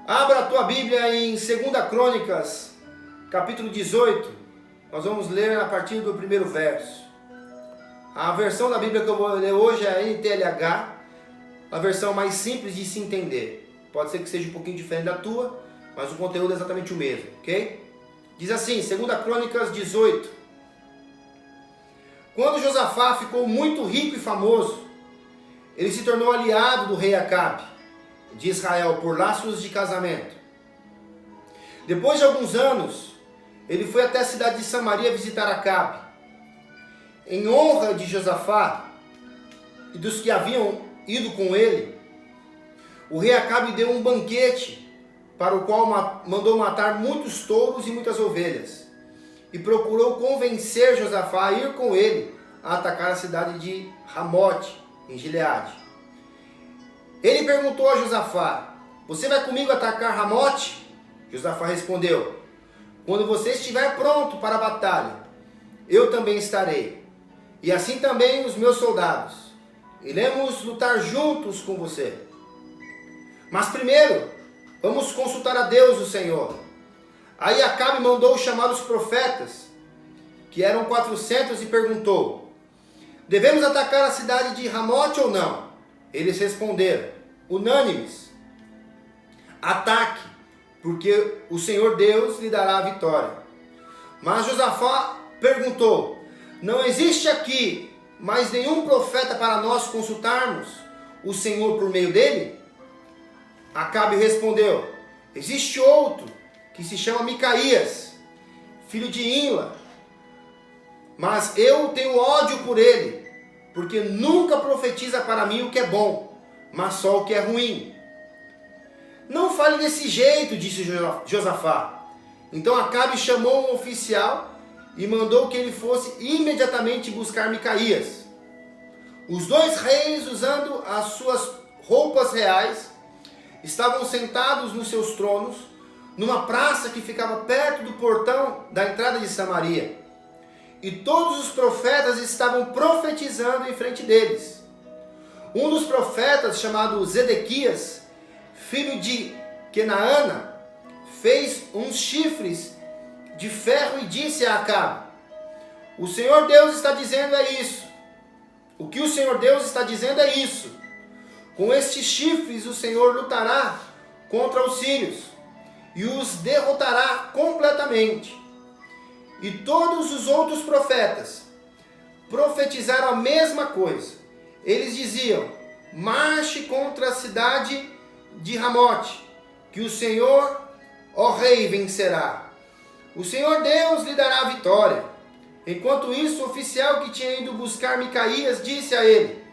Abra a tua Bíblia em 2 Crônicas, capítulo 18. Nós vamos ler a partir do primeiro verso. A versão da Bíblia que eu vou ler hoje é a NTLH, a versão mais simples de se entender. Pode ser que seja um pouquinho diferente da tua, mas o conteúdo é exatamente o mesmo, ok? Diz assim, 2 Crônicas 18. Quando Josafá ficou muito rico e famoso, ele se tornou aliado do rei Acabe de Israel por laços de casamento. Depois de alguns anos, ele foi até a cidade de Samaria visitar Acabe. Em honra de Josafá e dos que haviam ido com ele, o rei Acabe deu um banquete para o qual mandou matar muitos touros e muitas ovelhas, e procurou convencer Josafá a ir com ele a atacar a cidade de Ramote, em Gileade. Ele perguntou a Josafá: "Você vai comigo atacar Ramote?" Josafá respondeu: "Quando você estiver pronto para a batalha, eu também estarei, e assim também os meus soldados. Iremos lutar juntos com você. Mas primeiro, vamos consultar a Deus, o Senhor." Aí Acabe mandou chamar os profetas, que eram 400, e perguntou: "Devemos atacar a cidade de Ramote ou não?" Eles responderam, unânimes: "Ataque, porque o Senhor Deus lhe dará a vitória." Mas Josafá perguntou: "Não existe aqui mais nenhum profeta para nós consultarmos o Senhor por meio dele?" Acabe respondeu: "Existe outro que se chama Micaías, filho de Imla, mas eu tenho ódio por ele, porque nunca profetiza para mim o que é bom, mas só o que é ruim." "Não fale desse jeito", disse Josafá. Então Acabe chamou um oficial e mandou que ele fosse imediatamente buscar Micaías. Os dois reis, usando as suas roupas reais, estavam sentados nos seus tronos, numa praça que ficava perto do portão da entrada de Samaria. E todos os profetas estavam profetizando em frente deles. Um dos profetas, chamado Zedequias, filho de Kenaana, fez uns chifres de ferro e disse a Acabe: "O Senhor Deus está dizendo é isso. O que o Senhor Deus está dizendo é isso. Com estes chifres o Senhor lutará contra os sírios e os derrotará completamente." E todos os outros profetas profetizaram a mesma coisa. Eles diziam: "Marche contra a cidade de Ramote, que o Senhor, ó rei, vencerá. O Senhor Deus lhe dará a vitória." Enquanto isso, o oficial que tinha ido buscar Micaías disse a ele: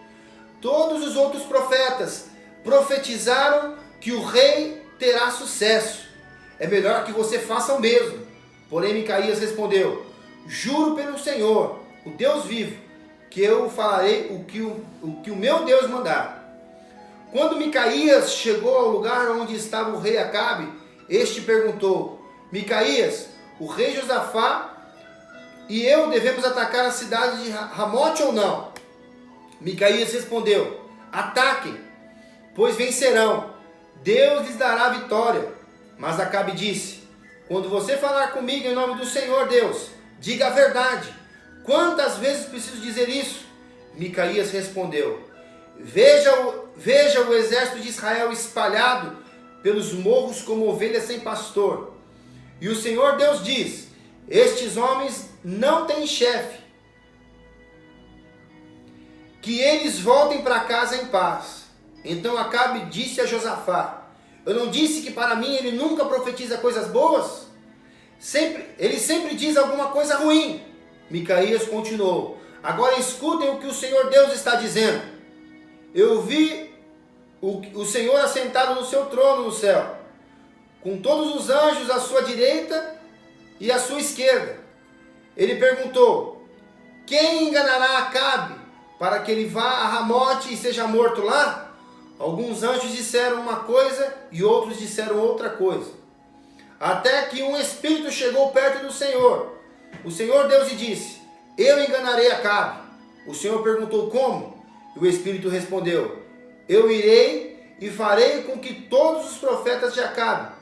"Todos os outros profetas profetizaram que o rei terá sucesso. É melhor que você faça o mesmo." Porém Micaías respondeu: "Juro pelo Senhor, o Deus vivo, que eu falarei o que o meu Deus mandar." Quando Micaías chegou ao lugar onde estava o rei Acabe, este perguntou: "Micaías, o rei Josafá e eu devemos atacar a cidade de Ramote ou não?" Micaías respondeu: "Ataquem, pois vencerão. Deus lhes dará a vitória." Mas Acabe disse: "Quando você falar comigo em nome do Senhor Deus, diga a verdade. Quantas vezes preciso dizer isso?" Micaías respondeu: Veja o exército de Israel espalhado pelos morros como ovelhas sem pastor. E o Senhor Deus diz: estes homens não têm chefe. Que eles voltem para casa em paz." Então Acabe disse a Josafá: "Eu não disse que para mim ele nunca profetiza coisas boas? Ele sempre diz alguma coisa ruim." Micaías continuou: "Agora escutem o que o Senhor Deus está dizendo. Eu vi o Senhor assentado no seu trono no céu, com todos os anjos à sua direita e à sua esquerda. Ele perguntou: quem enganará Acabe para que ele vá a Ramote e seja morto lá?" Alguns anjos disseram uma coisa e outros disseram outra coisa. Até que um espírito chegou perto do Senhor. O Senhor Deus lhe disse: "Eu enganarei Acabe." O Senhor perguntou: "Como?" E o espírito respondeu: "Eu irei e farei com que todos os profetas de Acabe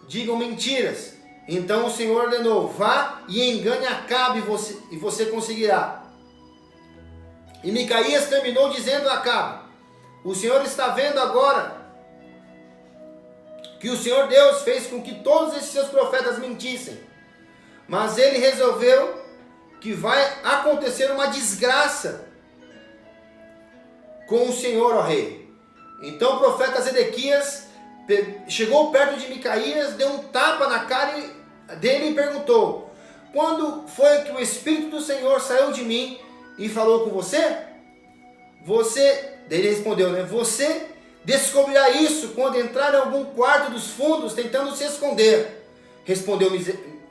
digam mentiras. Então o Senhor ordenou: vá e engane Acabe e você conseguirá. E Micaías terminou dizendo a Acabe: o Senhor está vendo agora que o Senhor Deus fez com que todos esses seus profetas mentissem. Mas ele resolveu que vai acontecer uma desgraça com o Senhor, ó rei. Então o profeta Zedequias chegou perto de Micaías, deu um tapa na cara dele e perguntou: quando foi que o Espírito do Senhor saiu de mim e falou com você? Ele respondeu, né? Você descobrirá isso quando entrar em algum quarto dos fundos tentando se esconder, respondeu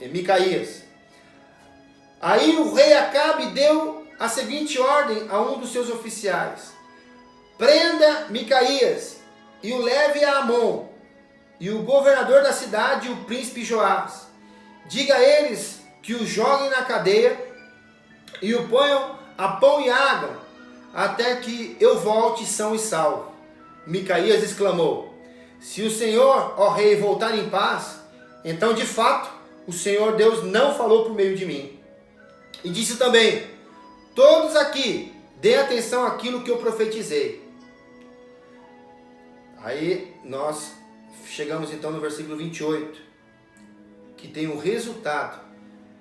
Micaías. Aí o rei Acabe deu a seguinte ordem a um dos seus oficiais: prenda Micaías e o leve a Amon, e o governador da cidade, o príncipe Joás. Diga a eles que o joguem na cadeia e o ponham a pão e água, até que eu volte são e salvo. Micaías exclamou: se o Senhor, ó rei, voltar em paz, então de fato o Senhor Deus não falou por meio de mim. E disse também: todos aqui deem atenção àquilo que eu profetizei. Aí nós chegamos então no versículo 28, que tem o resultado,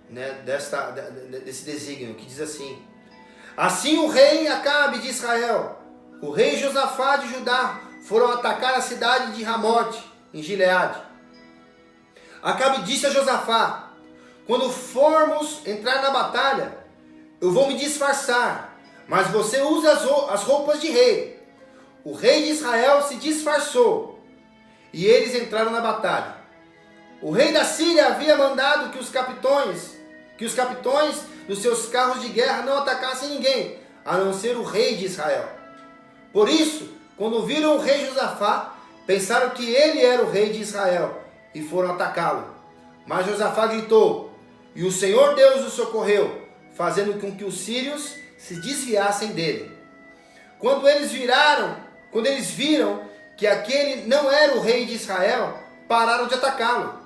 né, desse desígnio, que diz assim: assim o rei Acabe de Israel, o rei Josafá de Judá, foram atacar a cidade de Ramote, em Gileade. Acabe disse a Josafá: quando formos entrar na batalha, eu vou me disfarçar, mas você usa as roupas de rei. O rei de Israel se disfarçou e eles entraram na batalha. O rei da Síria havia mandado que os capitões dos seus carros de guerra não atacassem ninguém, a não ser o rei de Israel. Por isso, quando viram o rei Josafá, pensaram que ele era o rei de Israel e foram atacá-lo. Mas Josafá gritou, e o Senhor Deus o socorreu, fazendo com que os sírios se desviassem dele. Quando eles viram que aquele não era o rei de Israel, pararam de atacá-lo.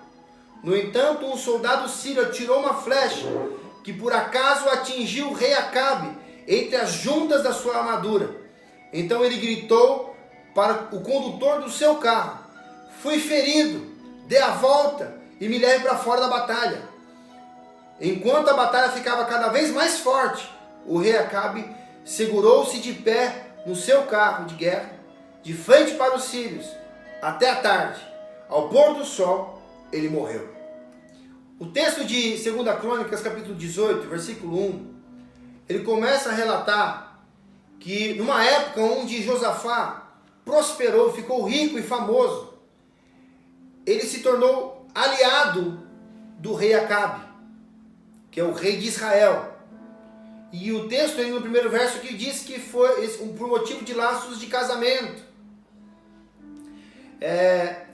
No entanto, um soldado sírio atirou uma flecha, que por acaso atingiu o rei Acabe entre as juntas da sua armadura. Então ele gritou para o condutor do seu carro: fui ferido, dê a volta e me leve para fora da batalha. Enquanto a batalha ficava cada vez mais forte, o rei Acabe segurou-se de pé no seu carro de guerra, de frente para os sírios, até a tarde. Ao pôr do sol, ele morreu. O texto de 2 Crônicas, capítulo 18, versículo 1, ele começa a relatar que numa época onde Josafá prosperou, ficou rico e famoso, ele se tornou aliado do rei Acabe, que é o rei de Israel. E o texto aí no primeiro verso que diz que foi por motivo de laços de casamento.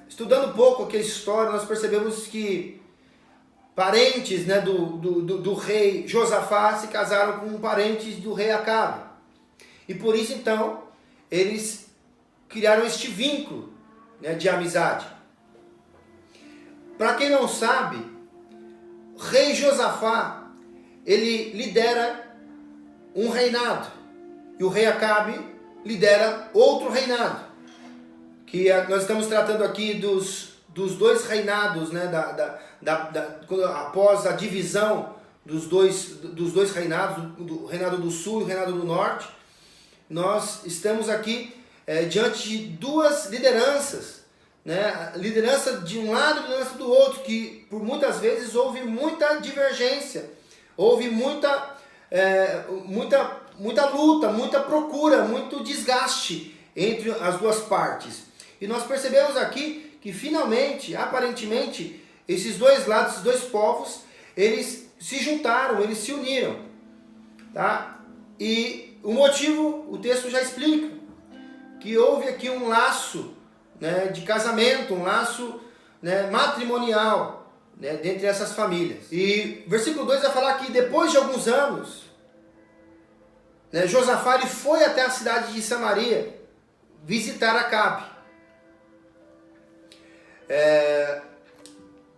Estudando um pouco aquela história, nós percebemos que parentes, né, do rei Josafá se casaram com parentes do rei Acabe. E por isso então eles criaram este vínculo, né, de amizade. Para quem não sabe, o rei Josafá, ele lidera um reinado, e o rei Acabe lidera outro reinado, que nós estamos tratando aqui dos dois reinados, né, após a divisão dos dois reinados, do reinado do sul e o reinado do norte. Nós estamos aqui diante de duas lideranças, né, liderança de um lado e liderança do outro, que por muitas vezes houve muita divergência, houve muita luta, muita procura, muito desgaste entre as duas partes. E nós percebemos aqui que finalmente, aparentemente, esses dois lados, esses dois povos, eles se juntaram, eles se uniram, tá? E o motivo, o texto já explica, que houve aqui um laço, né, de casamento, um laço, né, matrimonial, né, dentre essas famílias. E versículo 2 vai falar que depois de alguns anos, né, Josafá foi até a cidade de Samaria visitar Acabe.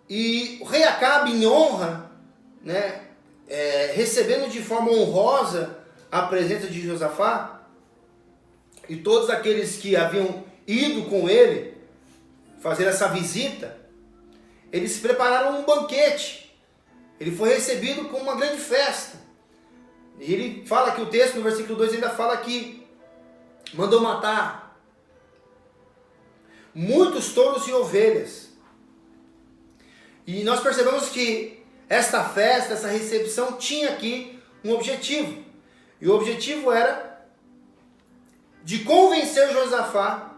E o rei Acabe, em honra, né, recebendo de forma honrosa a presença de Josafá, e todos aqueles que haviam ido com ele fazer essa visita, eles prepararam um banquete. Ele foi recebido com uma grande festa. E ele fala que o texto, no versículo 2, ainda fala que mandou matar muitos touros e ovelhas. E nós percebemos que esta festa, essa recepção tinha aqui um objetivo. E o objetivo era de convencer Josafá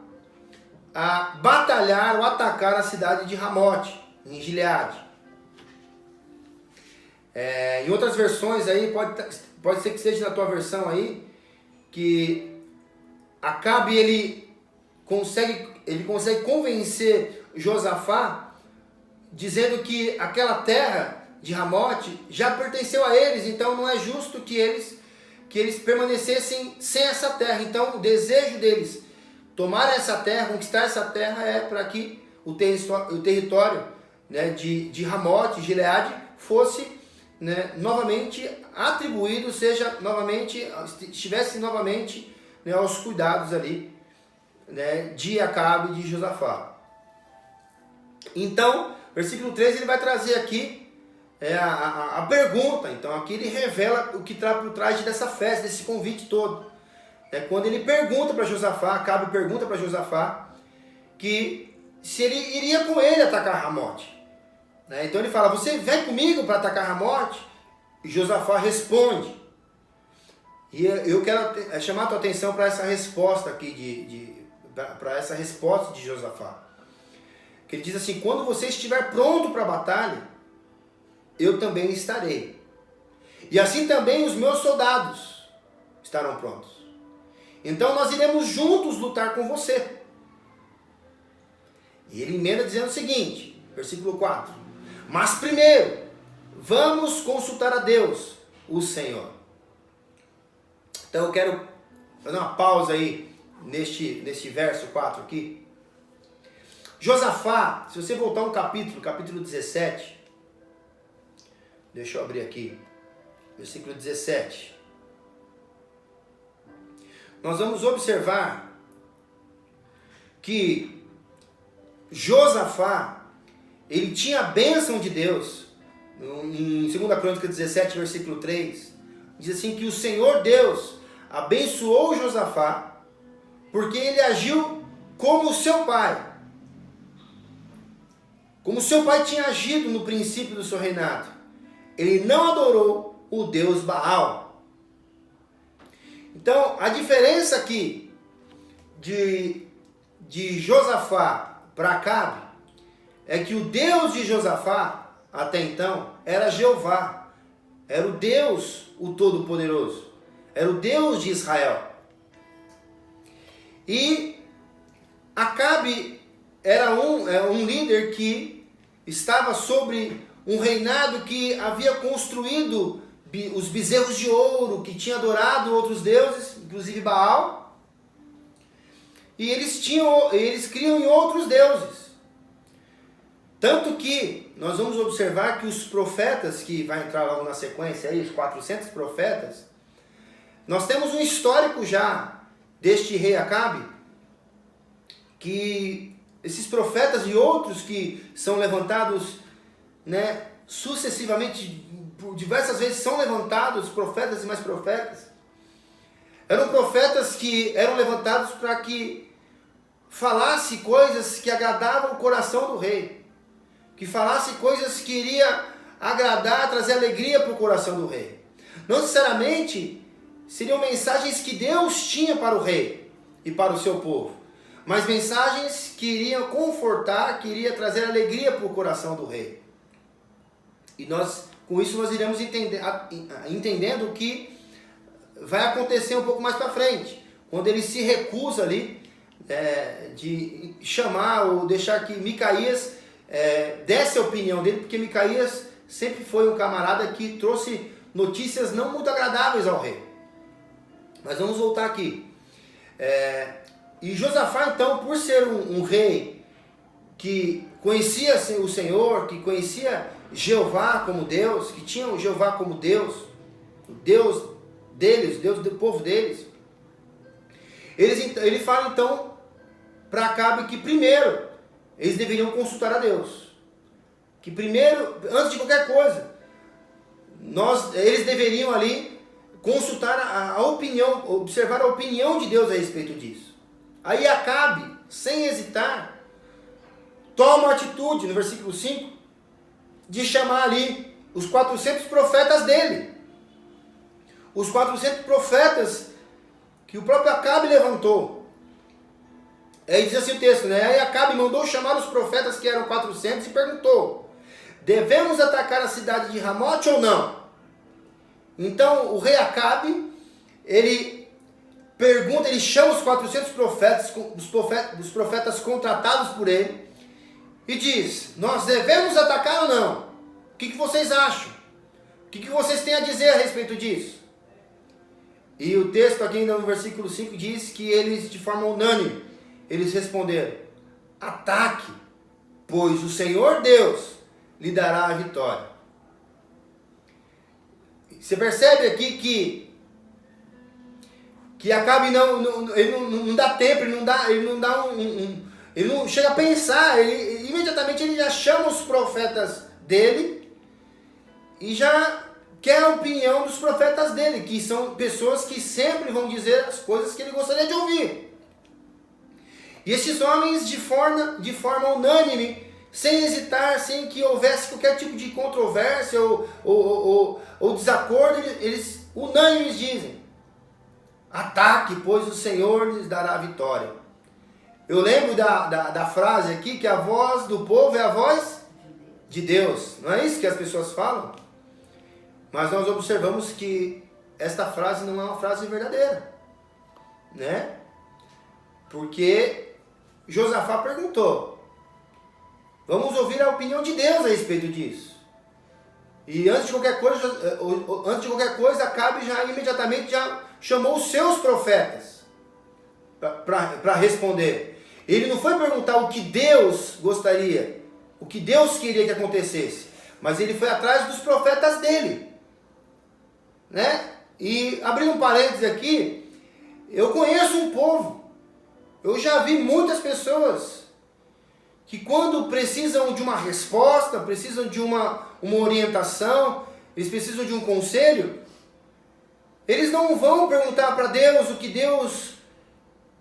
a batalhar ou atacar a cidade de Ramote, em Gileade. Em outras versões aí, pode ser que seja na tua versão aí, que Acabe ele consegue convencer Josafá, dizendo que aquela terra de Ramote já pertenceu a eles, então não é justo que eles permanecessem sem essa terra. Então o desejo deles tomar essa terra, conquistar essa terra, é para que o território, né, de Ramote, Gileade, fosse, né, novamente atribuído, estivesse novamente, né, aos cuidados ali, né, de Acabe e de Josafá. Então, versículo 13, ele vai trazer aqui a pergunta. Então aqui ele revela o que está por trás dessa festa, desse convite todo. Quando ele pergunta para Josafá, Acabe pergunta para Josafá que se ele iria com ele atacar Ramote. Então ele fala: você vem comigo para atacar Ramote? E Josafá responde. E eu quero chamar a tua atenção para essa resposta aqui, para essa resposta de Josafá. Que ele diz assim: quando você estiver pronto para a batalha, eu também estarei. E assim também os meus soldados estarão prontos. Então nós iremos juntos lutar com você. E ele emenda dizendo o seguinte, versículo 4. Mas primeiro, vamos consultar a Deus, o Senhor. Então eu quero fazer uma pausa aí neste verso 4 aqui. Josafá, se você voltar um capítulo 17, deixa eu abrir aqui, versículo 17. Nós vamos observar que Josafá, ele tinha a bênção de Deus. Em 2 Crônicas 17, versículo 3, diz assim que o Senhor Deus abençoou Josafá, porque ele agiu como o seu pai. Como seu pai tinha agido no princípio do seu reinado. Ele não adorou o Deus Baal. Então, a diferença aqui de Josafá para Acabe é que o Deus de Josafá, até então, era Jeová. Era o Deus, o Todo-Poderoso. Era o Deus de Israel. E Acabe era um líder que estava sobre um reinado que havia construído os bezerros de ouro, que tinha adorado outros deuses, inclusive Baal. E eles criam em outros deuses. Tanto que nós vamos observar que os profetas, que vai entrar logo na sequência aí, os 400 profetas, nós temos um histórico já deste rei Acabe, que esses profetas e outros que são levantados, né, sucessivamente, por diversas vezes são levantados profetas e mais profetas. Eram profetas que eram levantados para que falasse coisas que agradavam o coração do rei, que falasse coisas que iria agradar, trazer alegria para o coração do rei. Não necessariamente seriam mensagens que Deus tinha para o rei e para o seu povo, mas mensagens que iriam confortar, que iriam trazer alegria para o coração do rei. E com isso nós iremos entendendo o que vai acontecer um pouco mais para frente, quando ele se recusa ali de chamar ou deixar que Micaías desse a opinião dele, porque Micaías sempre foi um camarada que trouxe notícias não muito agradáveis ao rei. Mas vamos voltar aqui. E Josafá, então, por ser um rei que conhecia o Senhor, que conhecia Jeová como Deus, que tinha o Jeová como Deus, o Deus deles, o Deus do povo deles. Ele fala então para Acabe que primeiro eles deveriam consultar a Deus. Que primeiro, antes de qualquer coisa, eles deveriam ali consultar a opinião, observar a opinião de Deus a respeito disso. Aí Acabe, sem hesitar, toma a atitude, no versículo 5, de chamar ali os 400 profetas dele. Os 400 profetas que o próprio Acabe levantou. Aí diz assim o texto, né? Aí Acabe mandou chamar os profetas, que eram 400, e perguntou: devemos atacar a cidade de Ramote ou não? Então o rei Acabe, ele pergunta, ele chama os 400 profetas, os profetas contratados por ele, e diz: nós devemos atacar ou não? O que vocês acham? O que vocês têm a dizer a respeito disso? E o texto aqui ainda no versículo 5 diz que eles, de forma unânime, eles responderam: ataque, pois o Senhor Deus lhe dará a vitória. Você percebe aqui que Acabe ele não dá tempo, ele não chega a pensar, imediatamente ele já chama os profetas dele e já quer a opinião dos profetas dele, que são pessoas que sempre vão dizer as coisas que ele gostaria de ouvir. E esses homens, de forma unânime, sem hesitar, sem que houvesse qualquer tipo de controvérsia ou desacordo, eles unânimes dizem: ataque, pois o Senhor lhes dará a vitória. Eu lembro da frase aqui, que a voz do povo é a voz de Deus. Não é isso que as pessoas falam? Mas nós observamos que esta frase não é uma frase verdadeira, né? Porque Josafá perguntou: vamos ouvir a opinião de Deus a respeito disso. E antes de qualquer coisa, Acabe já imediatamente chamou os seus profetas para responder. Ele não foi perguntar o que Deus gostaria, o que Deus queria que acontecesse, mas ele foi atrás dos profetas dele, né? E abrindo um parênteses aqui, eu conheço um povo, eu já vi muitas pessoas que quando precisam de uma resposta, precisam de uma orientação, eles precisam de um conselho, eles não vão perguntar para Deus o que Deus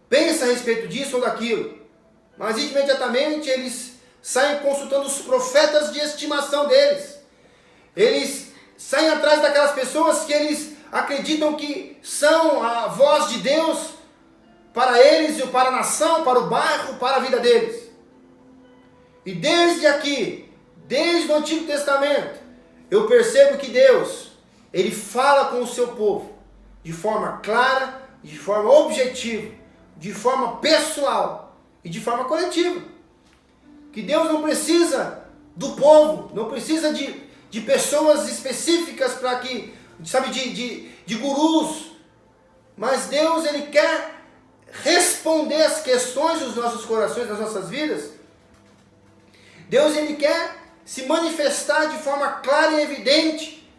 pensa a respeito disso ou daquilo, mas imediatamente eles saem consultando os profetas de estimação deles. Eles saem atrás daquelas pessoas que eles acreditam que são a voz de Deus para eles, para a nação, para o bairro, para a vida deles. E desde o Antigo Testamento, eu percebo que Deus, Ele fala com o seu povo de forma clara, de forma objetiva, de forma pessoal e de forma coletiva. Que Deus não precisa do povo, não precisa de pessoas específicas para que, sabe, de gurus, mas Deus, Ele quer responder as questões dos nossos corações, das nossas vidas. Deus, Ele quer se manifestar de forma clara e evidente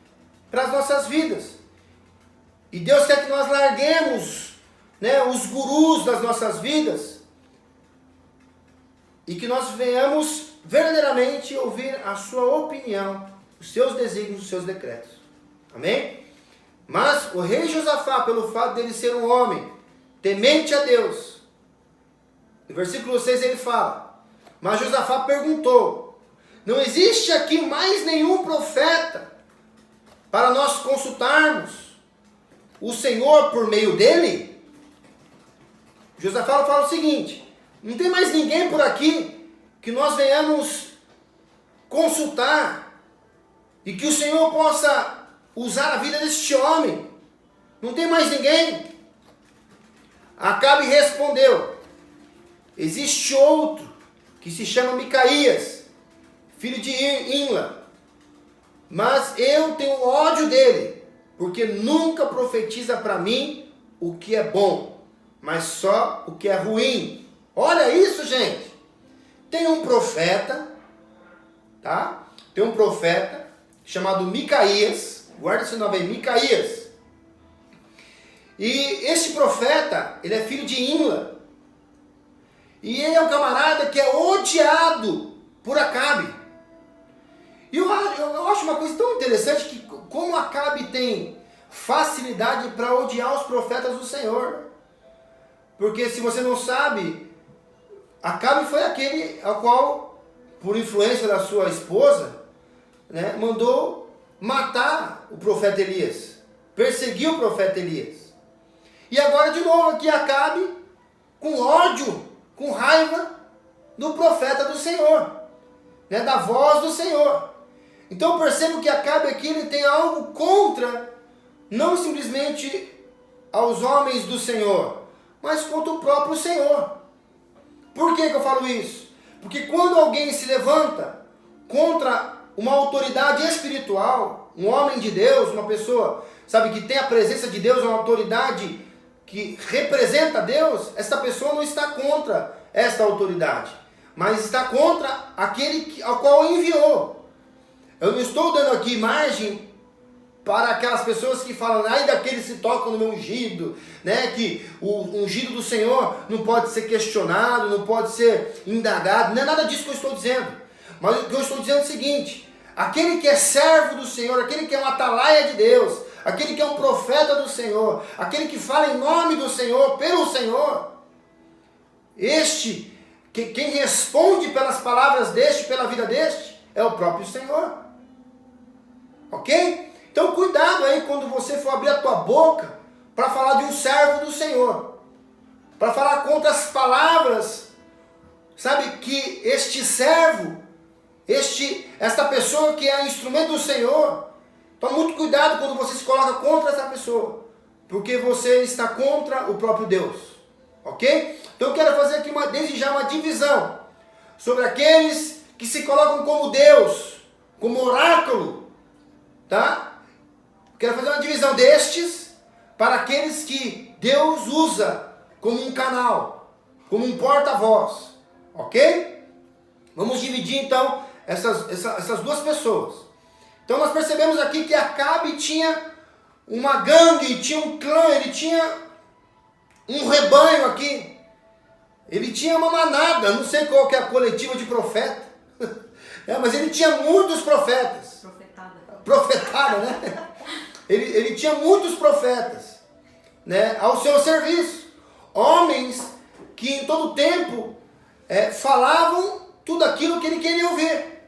para as nossas vidas. E Deus quer que nós larguemos, né, os gurus das nossas vidas e que nós venhamos verdadeiramente ouvir a sua opinião, os seus desígnios, os seus decretos. Amém? Mas o rei Josafá, pelo fato dele ser um homem temente a Deus, no versículo 6 ele fala: mas Josafá perguntou: não existe aqui mais nenhum profeta para nós consultarmos o Senhor por meio dele? Josafá fala o seguinte: não tem mais ninguém por aqui que nós venhamos consultar e que o Senhor possa usar a vida deste homem? Não tem mais ninguém? Acabe respondeu: existe outro que se chama Micaías, filho de Imla, mas eu tenho ódio dele, porque nunca profetiza para mim o que é bom, mas só o que é ruim. Olha isso, gente. Tem um profeta tá? Tem um profeta chamado Micaías, guarda esse nome aí, Micaías. E esse profeta, ele é filho de Imla. E ele é um camarada que é odiado por Acabe. E eu acho uma coisa tão interessante que como Acabe tem facilidade para odiar os profetas do Senhor. Porque se você não sabe, Acabe foi aquele ao qual, por influência da sua esposa, né, mandou matar o profeta Elias. Perseguiu o profeta Elias. E agora de novo aqui Acabe com ódio, com raiva do profeta do Senhor, né, da voz do Senhor. Então eu percebo que Acabe aqui ele tem algo contra, não simplesmente aos homens do Senhor, mas contra o próprio Senhor. Por que eu falo isso? Porque quando alguém se levanta contra uma autoridade espiritual, um homem de Deus, uma pessoa, sabe, que tem a presença de Deus, uma autoridade que representa Deus, essa pessoa não está contra esta autoridade, mas está contra aquele ao qual enviou. Eu não estou dando aqui margem para aquelas pessoas que falam, ai daqueles que tocam no meu ungido, né, que o ungido do Senhor não pode ser questionado, não pode ser indagado, não é nada disso que eu estou dizendo. Mas o que eu estou dizendo é o seguinte, aquele que é servo do Senhor, aquele que é um atalaia de Deus, aquele que é um profeta do Senhor, aquele que fala em nome do Senhor, pelo Senhor, quem responde pelas palavras deste, pela vida deste, é o próprio Senhor. Ok? Então cuidado aí quando você for abrir a tua boca para falar de um servo do Senhor, para falar contra as palavras, sabe, que este servo, esta pessoa que é instrumento do Senhor, tome muito cuidado quando você se coloca contra essa pessoa, porque você está contra o próprio Deus, ok? Então eu quero fazer aqui desde já uma divisão sobre aqueles que se colocam como Deus, como oráculo, tá? Quero fazer uma divisão destes para aqueles que Deus usa como um canal, como um porta-voz, ok? Vamos dividir então essas duas pessoas. Então nós percebemos aqui que Acabe tinha uma gangue, tinha um clã, ele tinha um rebanho aqui, ele tinha uma manada, não sei qual que é a coletiva de profeta, mas ele tinha muitos profetas. Profetada, né? Ele tinha muitos profetas, né, ao seu serviço. Homens que em todo tempo falavam tudo aquilo que ele queria ouvir.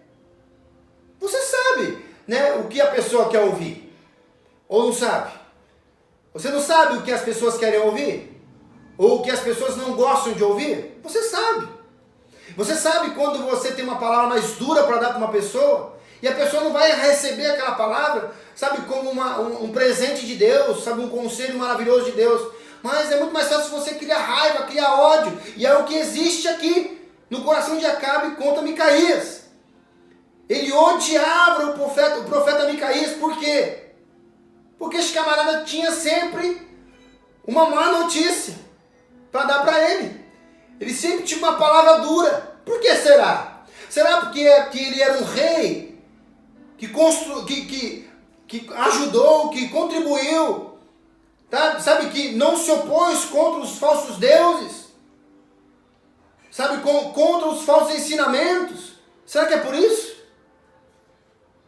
Você sabe, né, o que a pessoa quer ouvir? Ou não sabe? Você não sabe o que as pessoas querem ouvir? Ou o que as pessoas não gostam de ouvir? Você sabe. Você sabe quando você tem uma palavra mais dura para dar para uma pessoa, e a pessoa não vai receber aquela palavra, sabe, como um presente de Deus, sabe, um conselho maravilhoso de Deus. Mas é muito mais fácil você criar raiva, criar ódio. E é o que existe aqui no coração de Acabe contra Micaías. Ele odiava o profeta Micaías. Por quê? Porque esse camarada tinha sempre uma má notícia para dar para ele. Ele sempre tinha uma palavra dura. Por que será? Será porque ele era um rei que ajudou, que contribuiu, tá? Sabe, que não se opôs contra os falsos deuses, sabe, contra os falsos ensinamentos? Será que é por isso?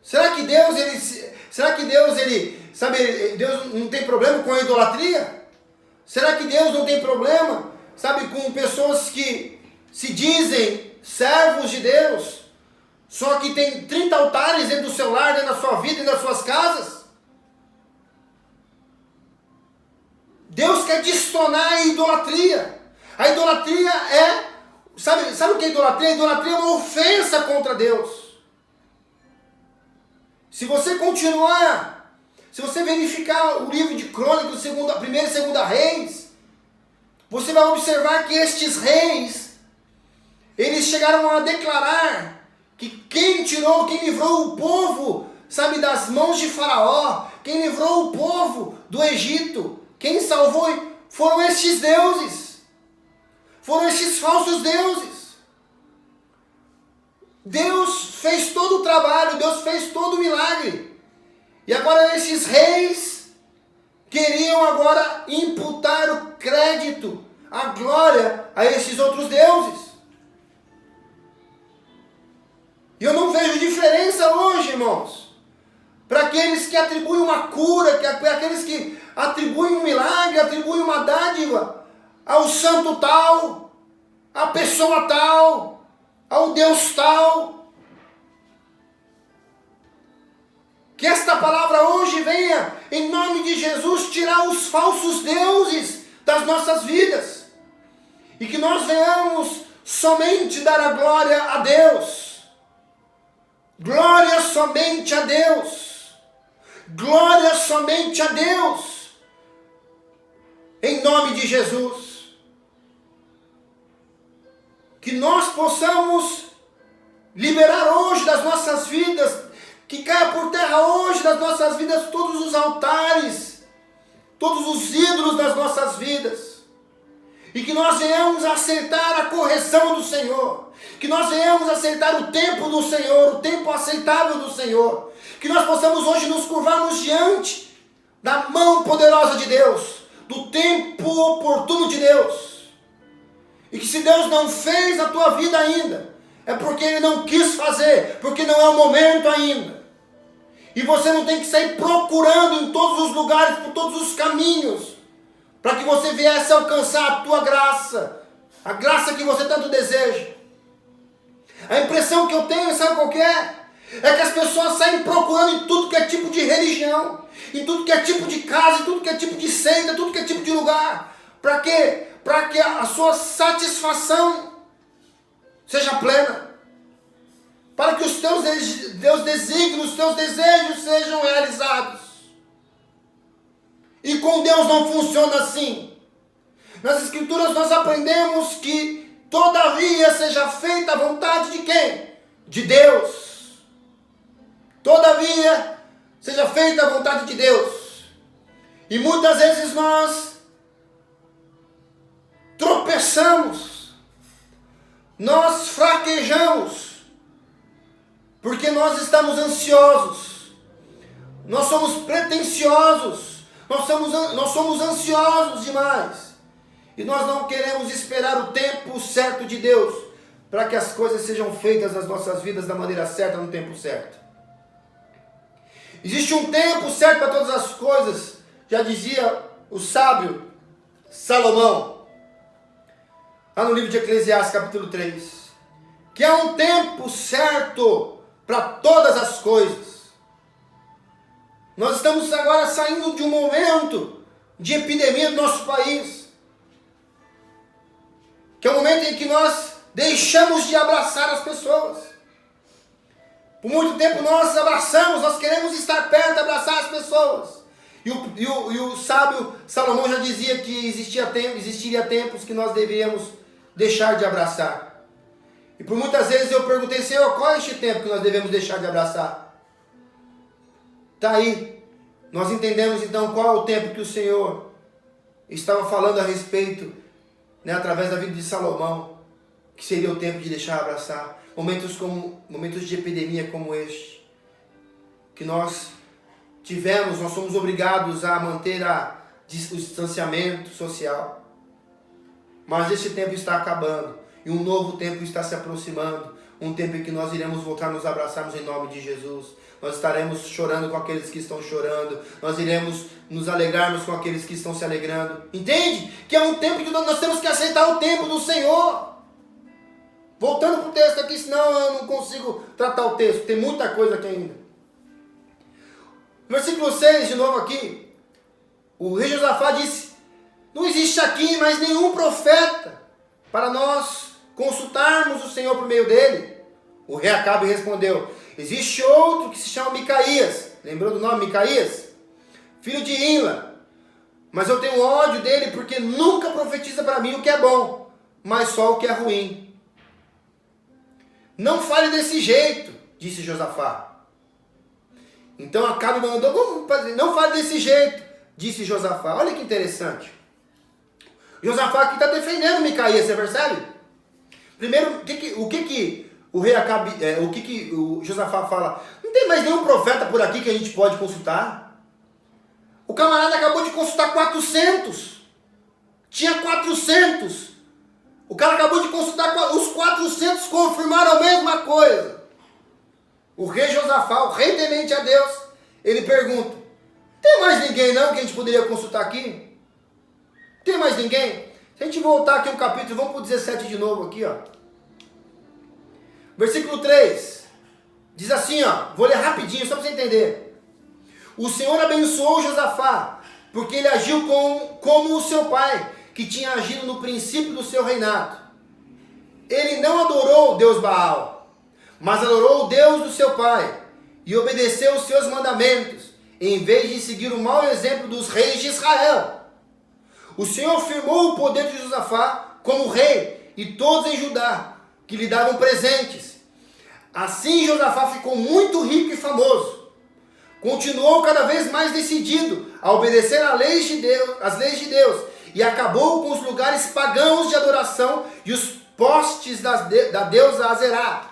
Será que Deus, sabe, Deus não tem problema com a idolatria? Será que Deus não tem problema, sabe, com pessoas que se dizem servos de Deus, só que tem 30 altares dentro do seu lar, dentro da sua vida, dentro das suas casas? Deus quer destonar a idolatria. A idolatria sabe o que é idolatria? A idolatria é uma ofensa contra Deus. Se você continuar, se você verificar o livro de Crônicas, 1ª e 2ª Reis, você vai observar que estes reis, eles chegaram a declarar que quem livrou o povo, sabe, das mãos de Faraó, quem livrou o povo do Egito, quem salvou, foram estes deuses, foram estes falsos deuses. Deus fez todo o trabalho, Deus fez todo o milagre. E agora esses reis queriam agora imputar o crédito, a glória a esses outros deuses. E eu não vejo diferença hoje, irmãos, para aqueles que atribuem uma cura, para aqueles que atribuem um milagre, atribuem uma dádiva ao santo tal, à pessoa tal, ao Deus tal. Que esta palavra hoje venha, em nome de Jesus, tirar os falsos deuses das nossas vidas. E que nós venhamos somente dar a glória a Deus. Glória somente a Deus. Glória somente a Deus. Em nome de Jesus. Que nós possamos liberar hoje das nossas vidas, que caia por terra hoje das nossas vidas todos os altares, todos os ídolos das nossas vidas. E que nós venhamos aceitar a correção do Senhor. Que nós venhamos aceitar o tempo do Senhor, o tempo aceitável do Senhor. Que nós possamos hoje nos curvarmos diante da mão poderosa de Deus, do tempo oportuno de Deus. E que se Deus não fez a tua vida ainda, é porque Ele não quis fazer, porque não é o momento ainda. E você não tem que sair procurando em todos os lugares, por todos os caminhos, para que você viesse alcançar a tua graça, a graça que você tanto deseja. A impressão que eu tenho, sabe qual que é? É que as pessoas saem procurando em tudo que é tipo de religião, em tudo que é tipo de casa, em tudo que é tipo de seita, tudo que é tipo de lugar. Para quê? Para que a sua satisfação seja plena. Para que os teus desígnios, os teus desejos sejam realizados. E com Deus não funciona assim. Nas Escrituras nós aprendemos que todavia seja feita a vontade de quem? De Deus. Todavia seja feita a vontade de Deus. E muitas vezes nós tropeçamos, nós fraquejamos, porque nós estamos ansiosos, nós somos pretensiosos, nós somos ansiosos demais. E nós não queremos esperar o tempo certo de Deus, para que as coisas sejam feitas nas nossas vidas da maneira certa, no tempo certo. Existe um tempo certo para todas as coisas, já dizia o sábio Salomão, lá no livro de Eclesiastes capítulo 3, que há um tempo certo para todas as coisas. Nós estamos agora saindo de um momento de epidemia do nosso país, que é o momento em que nós deixamos de abraçar as pessoas. Por muito tempo nós abraçamos, nós queremos estar perto, abraçar as pessoas. E o sábio Salomão já dizia que existiria tempos que nós deveríamos deixar de abraçar. E por muitas vezes eu perguntei, Senhor, qual é este tempo que nós devemos deixar de abraçar? Está aí. Nós entendemos então qual é o tempo que o Senhor estava falando a respeito, através da vida de Salomão, que seria o tempo de deixar abraçar. Momentos de epidemia como este, que nós somos obrigados a manter o distanciamento social. Mas esse tempo está acabando, e um novo tempo está se aproximando, um tempo em que nós iremos voltar a nos abraçarmos em nome de Jesus. Nós estaremos chorando com aqueles que estão chorando, nós iremos nos alegrarmos com aqueles que estão se alegrando. Entende? Que é um tempo que nós temos que aceitar o tempo do Senhor. Voltando para o texto aqui, senão eu não consigo tratar o texto, tem muita coisa aqui ainda. Versículo 6, de novo aqui, o rei Josafá disse, não existe aqui mais nenhum profeta para nós consultarmos o Senhor por meio dele. O rei Acabe respondeu, existe outro que se chama Micaías, lembrou do nome Micaías? Filho de Imla, mas eu tenho ódio dele porque nunca profetiza para mim o que é bom, mas só o que é ruim. Não fale desse jeito, disse Josafá. Então Acabe mandou, vamos fazer, não fale desse jeito, disse Josafá. Olha que interessante. Josafá aqui está defendendo Micaías, você percebe? Primeiro, o que o rei Acabe, o que o Josafá fala? Não tem mais nenhum profeta por aqui que a gente pode consultar. O camarada acabou de consultar 400. Tinha 400. O cara acabou de consultar, os 400 confirmaram a mesma coisa. O rei Josafá, o rei temente a Deus, ele pergunta: tem mais ninguém não que a gente poderia consultar aqui? Tem mais ninguém? Se a gente voltar aqui um capítulo, vamos para o 17 de novo aqui, ó. Versículo 3. Diz assim, ó, vou ler rapidinho, só para você entender. O Senhor abençoou Josafá, porque ele agiu como o seu pai, que tinha agido no princípio do seu reinado. Ele não adorou o Deus Baal, mas adorou o Deus do seu pai, e obedeceu os seus mandamentos, em vez de seguir o mau exemplo dos reis de Israel. O Senhor firmou o poder de Josafá como rei, e todos em Judá, que lhe davam presentes. Assim Josafá ficou muito rico e famoso. Continuou cada vez mais decidido a obedecer às leis de Deus, e acabou com os lugares pagãos de adoração e os postes da deusa Azerá,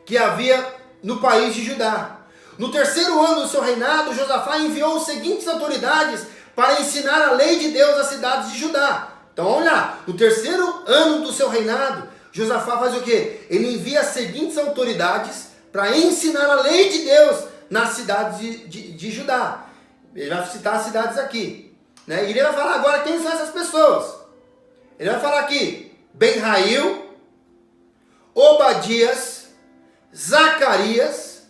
que havia no país de Judá. No terceiro ano do seu reinado, Josafá enviou as seguintes autoridades para ensinar a lei de Deus às cidades de Judá. Então, olha lá, no terceiro ano do seu reinado, Josafá faz o quê? Ele envia as seguintes autoridades para ensinar a lei de Deus nas cidades de Judá. Ele vai citar as cidades aqui, né? E ele vai falar agora quem são essas pessoas. Ele vai falar aqui: Benrail, Obadias, Zacarias,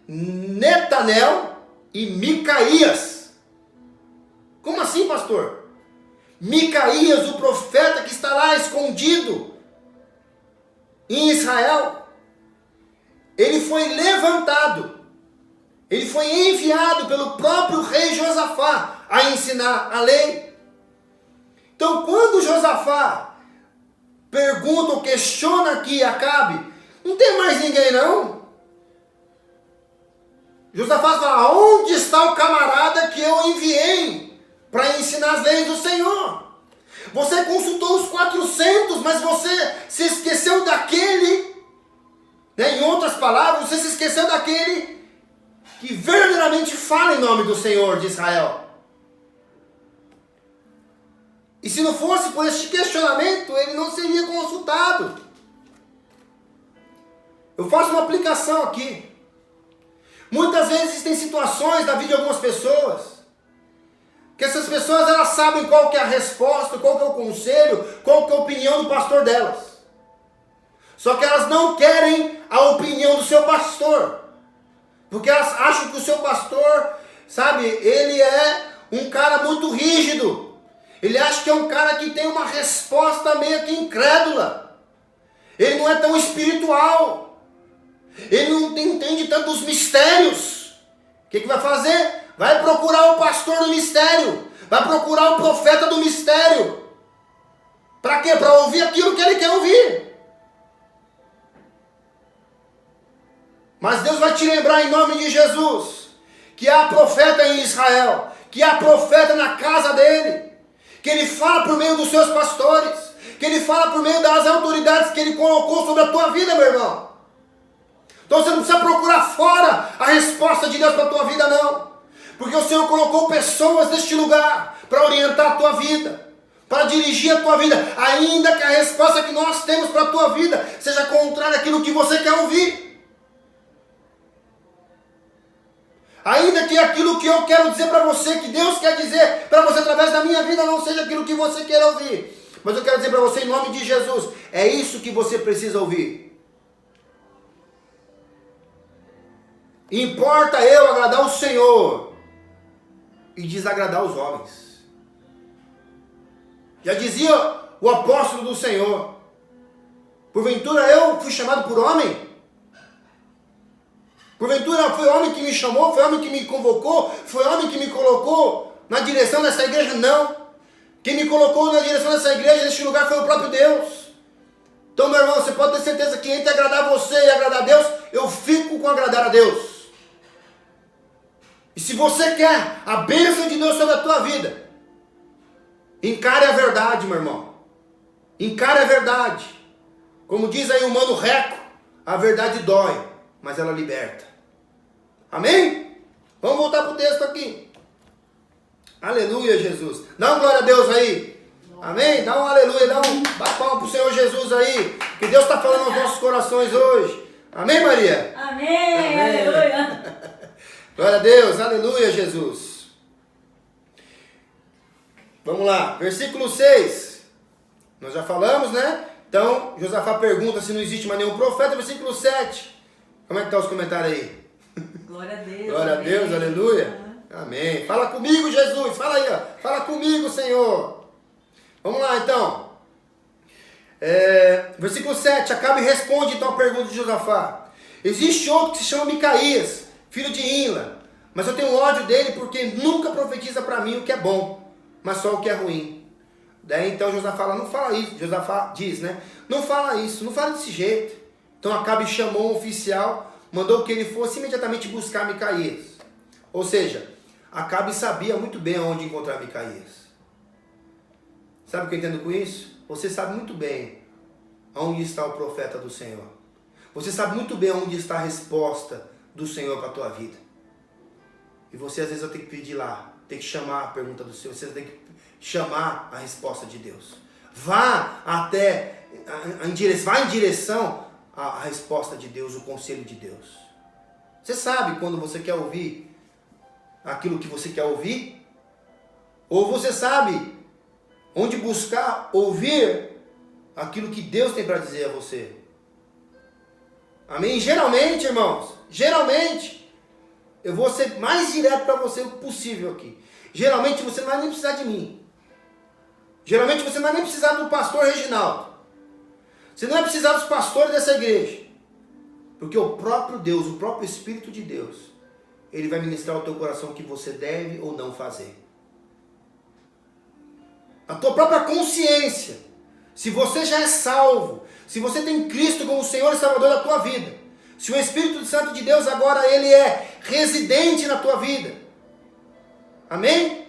Netanel e Micaías. Como assim, pastor? Micaías, o profeta que está lá escondido em Israel, ele foi levantado, ele foi enviado pelo próprio rei Josafá a ensinar a lei. Então, quando Josafá pergunta ou questiona aqui Acabe, não tem mais ninguém não? Josafá fala: onde está o camarada que eu enviei para ensinar as leis do Senhor? Você consultou os 400, mas você se esqueceu daquele, né? Em outras palavras, você se esqueceu daquele que verdadeiramente fala em nome do Senhor de Israel. E se não fosse por este questionamento, ele não seria consultado. Eu faço uma aplicação aqui. Muitas vezes tem situações da vida de algumas pessoas, que essas pessoas elas sabem qual que é a resposta, qual que é o conselho, qual que é a opinião do pastor delas. Só que elas não querem a opinião do seu pastor, porque elas acham que o seu pastor, sabe, ele é um cara muito rígido. Ele acha que é um cara que tem uma resposta meio que incrédula. Ele não é tão espiritual. Ele não entende tanto os mistérios. O que vai fazer? Vai procurar o pastor do mistério. Vai procurar o profeta do mistério. Para quê? Para ouvir aquilo que ele quer ouvir. Mas Deus vai te lembrar em nome de Jesus que há profeta em Israel, que há profeta na casa dele, que ele fala por meio dos seus pastores, que ele fala por meio das autoridades que ele colocou sobre a tua vida, meu irmão. Então você não precisa procurar fora a resposta de Deus para a tua vida, não. Porque o Senhor colocou pessoas neste lugar para orientar a tua vida, para dirigir a tua vida, ainda que a resposta que nós temos para a tua vida seja contrária àquilo que você quer ouvir. Ainda que aquilo que eu quero dizer para você, que Deus quer dizer para você através da minha vida, não seja aquilo que você quer ouvir. Mas eu quero dizer para você em nome de Jesus, é isso que você precisa ouvir. Importa eu agradar o Senhor e desagradar os homens. Já dizia o apóstolo do Senhor: porventura eu fui chamado por homem? Porventura foi homem que me chamou? Foi homem que me convocou? Foi homem que me colocou na direção dessa igreja? Não. Quem me colocou na direção dessa igreja, neste lugar, foi o próprio Deus. Então, meu irmão, você pode ter certeza que entre agradar você e agradar a Deus, eu fico com agradar a Deus. E se você quer a bênção de Deus sobre a tua vida, encare a verdade, meu irmão. Encare a verdade. Como diz aí o Mano Reco, a verdade dói, mas ela liberta. Amém? Vamos voltar para o texto aqui. Aleluia, Jesus. Dá um glória a Deus aí. Amém? Dá um aleluia, dá um palma para o Senhor Jesus aí. Que Deus está falando aos nossos corações hoje. Amém, Maria? Amém, Amém. aleluia. Glória a Deus, aleluia, Jesus. Vamos lá, versículo 6. Nós já falamos, né? Então, Josafá pergunta se não existe mais nenhum profeta. Versículo 7. Como é que estão os comentários aí? Glória a Deus. Glória a Deus, amém. aleluia. Amém. Fala comigo, Jesus. Fala aí, ó. Fala comigo, Senhor. Vamos lá, então. Versículo 7. Acabe e responde, então, a pergunta de Josafá. Existe outro que se chama Micaías, filho de Imla, mas eu tenho ódio dele porque nunca profetiza para mim o que é bom, mas só o que é ruim. Daí, então, Josafá fala, não fala isso. Josafá diz, né? Não fala isso, não fala desse jeito. Então, Acabe chamou um oficial, mandou que ele fosse imediatamente buscar Micaías. Ou seja, Acabe sabia muito bem aonde encontrar Micaías. Sabe o que eu entendo com isso? Você sabe muito bem aonde está o profeta do Senhor. Você sabe muito bem aonde está a resposta do Senhor para a tua vida. E você às vezes vai ter que pedir lá, tem que chamar a pergunta do Senhor, você tem que chamar a resposta de Deus. Vá em direção à resposta de Deus, o conselho de Deus. Você sabe quando você quer ouvir aquilo que você quer ouvir? Ou você sabe onde buscar ouvir aquilo que Deus tem para dizer a você? Amém? Geralmente, irmãos, eu vou ser mais direto para você possível aqui. Geralmente você não vai nem precisar de mim. Geralmente você não vai nem precisar do pastor Reginaldo. Você não vai precisar dos pastores dessa igreja. Porque o próprio Deus, o próprio Espírito de Deus, Ele vai ministrar ao teu coração o que você deve ou não fazer. A tua própria consciência. Se você já é salvo, se você tem Cristo como o Senhor e Salvador da tua vida, se o Espírito Santo de Deus agora ele é residente na tua vida, amém?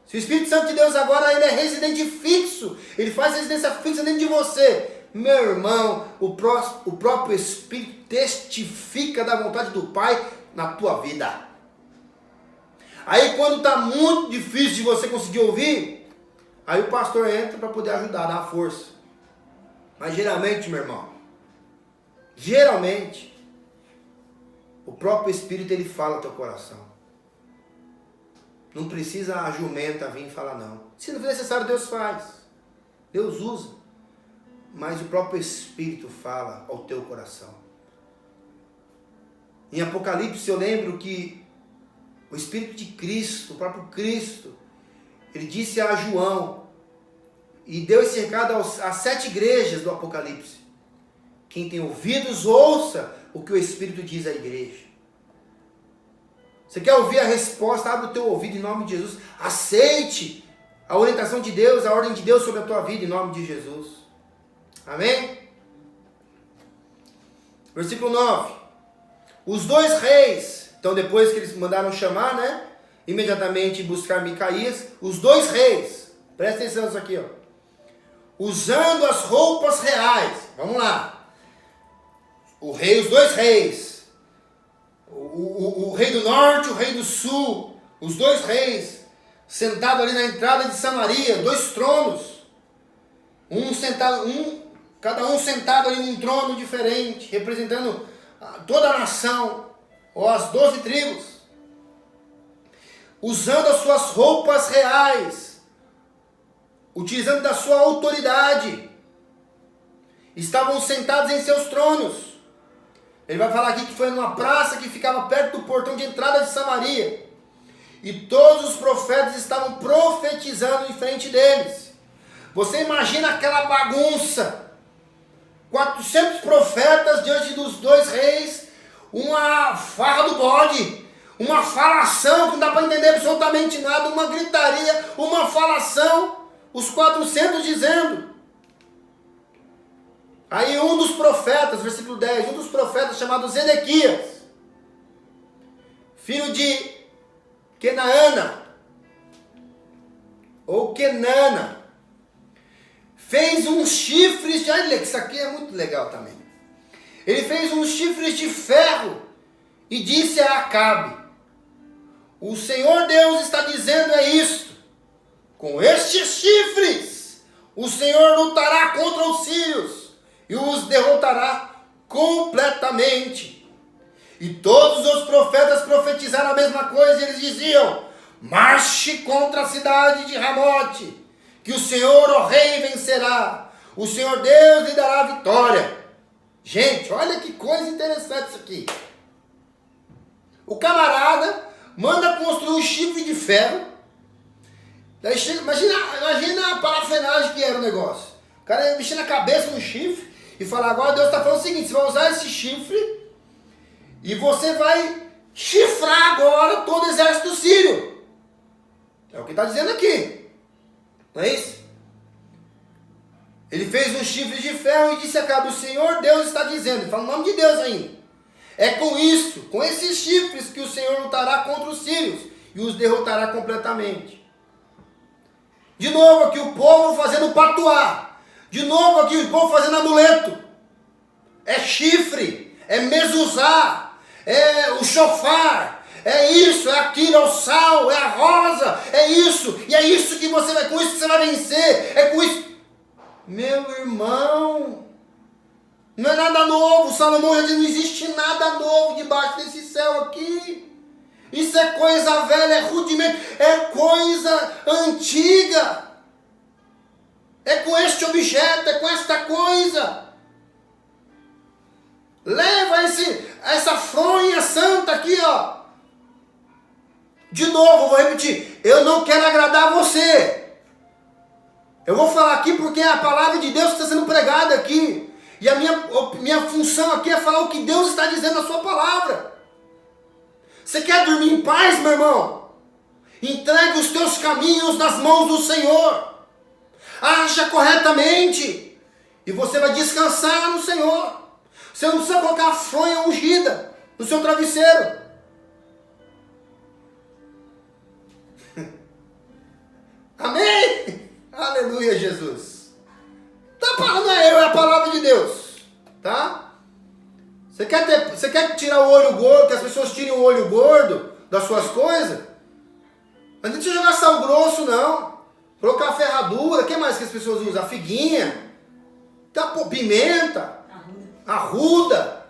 Se o Espírito Santo de Deus agora ele é residente fixo, ele faz residência fixa dentro de você, meu irmão, o próprio Espírito testifica da vontade do Pai na tua vida. Aí quando está muito difícil de você conseguir ouvir, aí o pastor entra para poder ajudar, dar uma força. Mas geralmente, meu irmão, o próprio Espírito ele fala ao teu coração. Não precisa a jumenta vir e falar não. Se não for necessário, Deus faz. Deus usa. Mas o próprio Espírito fala ao teu coração. Em Apocalipse eu lembro que o Espírito de Cristo, o próprio Cristo, ele disse a João, e deu esse recado às 7 igrejas do Apocalipse. Quem tem ouvidos, ouça o que o Espírito diz à igreja. Você quer ouvir a resposta? Abre o teu ouvido em nome de Jesus. Aceite a orientação de Deus, a ordem de Deus sobre a tua vida em nome de Jesus. Amém? Versículo 9. Os 2 reis, então depois que eles mandaram chamar, né? Imediatamente buscar Micaías, os 2 reis, presta atenção nisso aqui, ó. Usando as roupas reais, vamos lá. Os 2 reis, o rei do norte, o rei do sul, os 2 reis, sentados ali na entrada de Samaria, 2 tronos, cada um sentado ali num trono diferente, representando toda a nação, ou as 12 tribos, usando as suas roupas reais, utilizando da sua autoridade, estavam sentados em seus tronos. Ele vai falar aqui que foi numa praça que ficava perto do portão de entrada de Samaria, e todos os profetas estavam profetizando em frente deles. Você imagina aquela bagunça, 400 profetas diante dos 2 reis, uma farra do bode, uma falação que não dá para entender absolutamente nada, uma gritaria, uma falação, os 400 dizendo. Aí um dos profetas, versículo 10, um dos profetas chamado Zedequias, filho de Kenaana, ou Kenana, fez uns chifres, olha, isso aqui é muito legal também. Ele fez uns chifres de ferro e disse a Acabe: o Senhor Deus está dizendo é isto: com estes chifres o Senhor lutará contra os sírios e os derrotará completamente. E todos os profetas profetizaram a mesma coisa, e eles diziam: marche contra a cidade de Ramote, que o Senhor, ó rei, vencerá. O Senhor Deus lhe dará a vitória. Gente, olha que coisa interessante isso aqui. O camarada manda construir um chifre de ferro. Daí chega, imagina a parafernália que era o negócio. O cara ia mexer na cabeça no chifre e falar: agora Deus está falando o seguinte, você vai usar esse chifre e você vai chifrar agora todo o exército sírio. É o que está dizendo aqui. Não é isso? Ele fez um chifre de ferro e disse a Acabe: o Senhor Deus está dizendo, ele fala o nome de Deus ainda, é com isso, com esses chifres, que o Senhor lutará contra os sírios e os derrotará completamente. De novo aqui o povo fazendo patuá. De novo aqui o povo fazendo amuleto. É chifre, é mezuzá, é o chofar, é isso, é aquilo, é o sal, é a rosa, é isso, e é isso que você vai, com isso que você vai vencer, é com isso. Meu irmão, não é nada novo. Salomão já diz: não existe nada novo debaixo desse céu aqui. Isso é coisa velha, é rudimento, é coisa antiga. É com este objeto, é com esta coisa. Leva essa fronha santa aqui, ó. De novo, vou repetir: eu não quero agradar você. Eu vou falar aqui porque é a palavra de Deus que está sendo pregada aqui. E a minha função aqui é falar o que Deus está dizendo na sua palavra. Você quer dormir em paz, meu irmão? Entregue os teus caminhos nas mãos do Senhor. Aja corretamente. E você vai descansar no Senhor. Você não precisa colocar a fronha ungida no seu travesseiro. Amém? Aleluia, Jesus. Não é eu, é a palavra de Deus. Tá? Você quer tirar o olho gordo, que as pessoas tirem o olho gordo das suas coisas? Mas não precisa jogar sal grosso, não. Colocar a ferradura, o que mais que as pessoas usam? A figuinha, pimenta, arruda,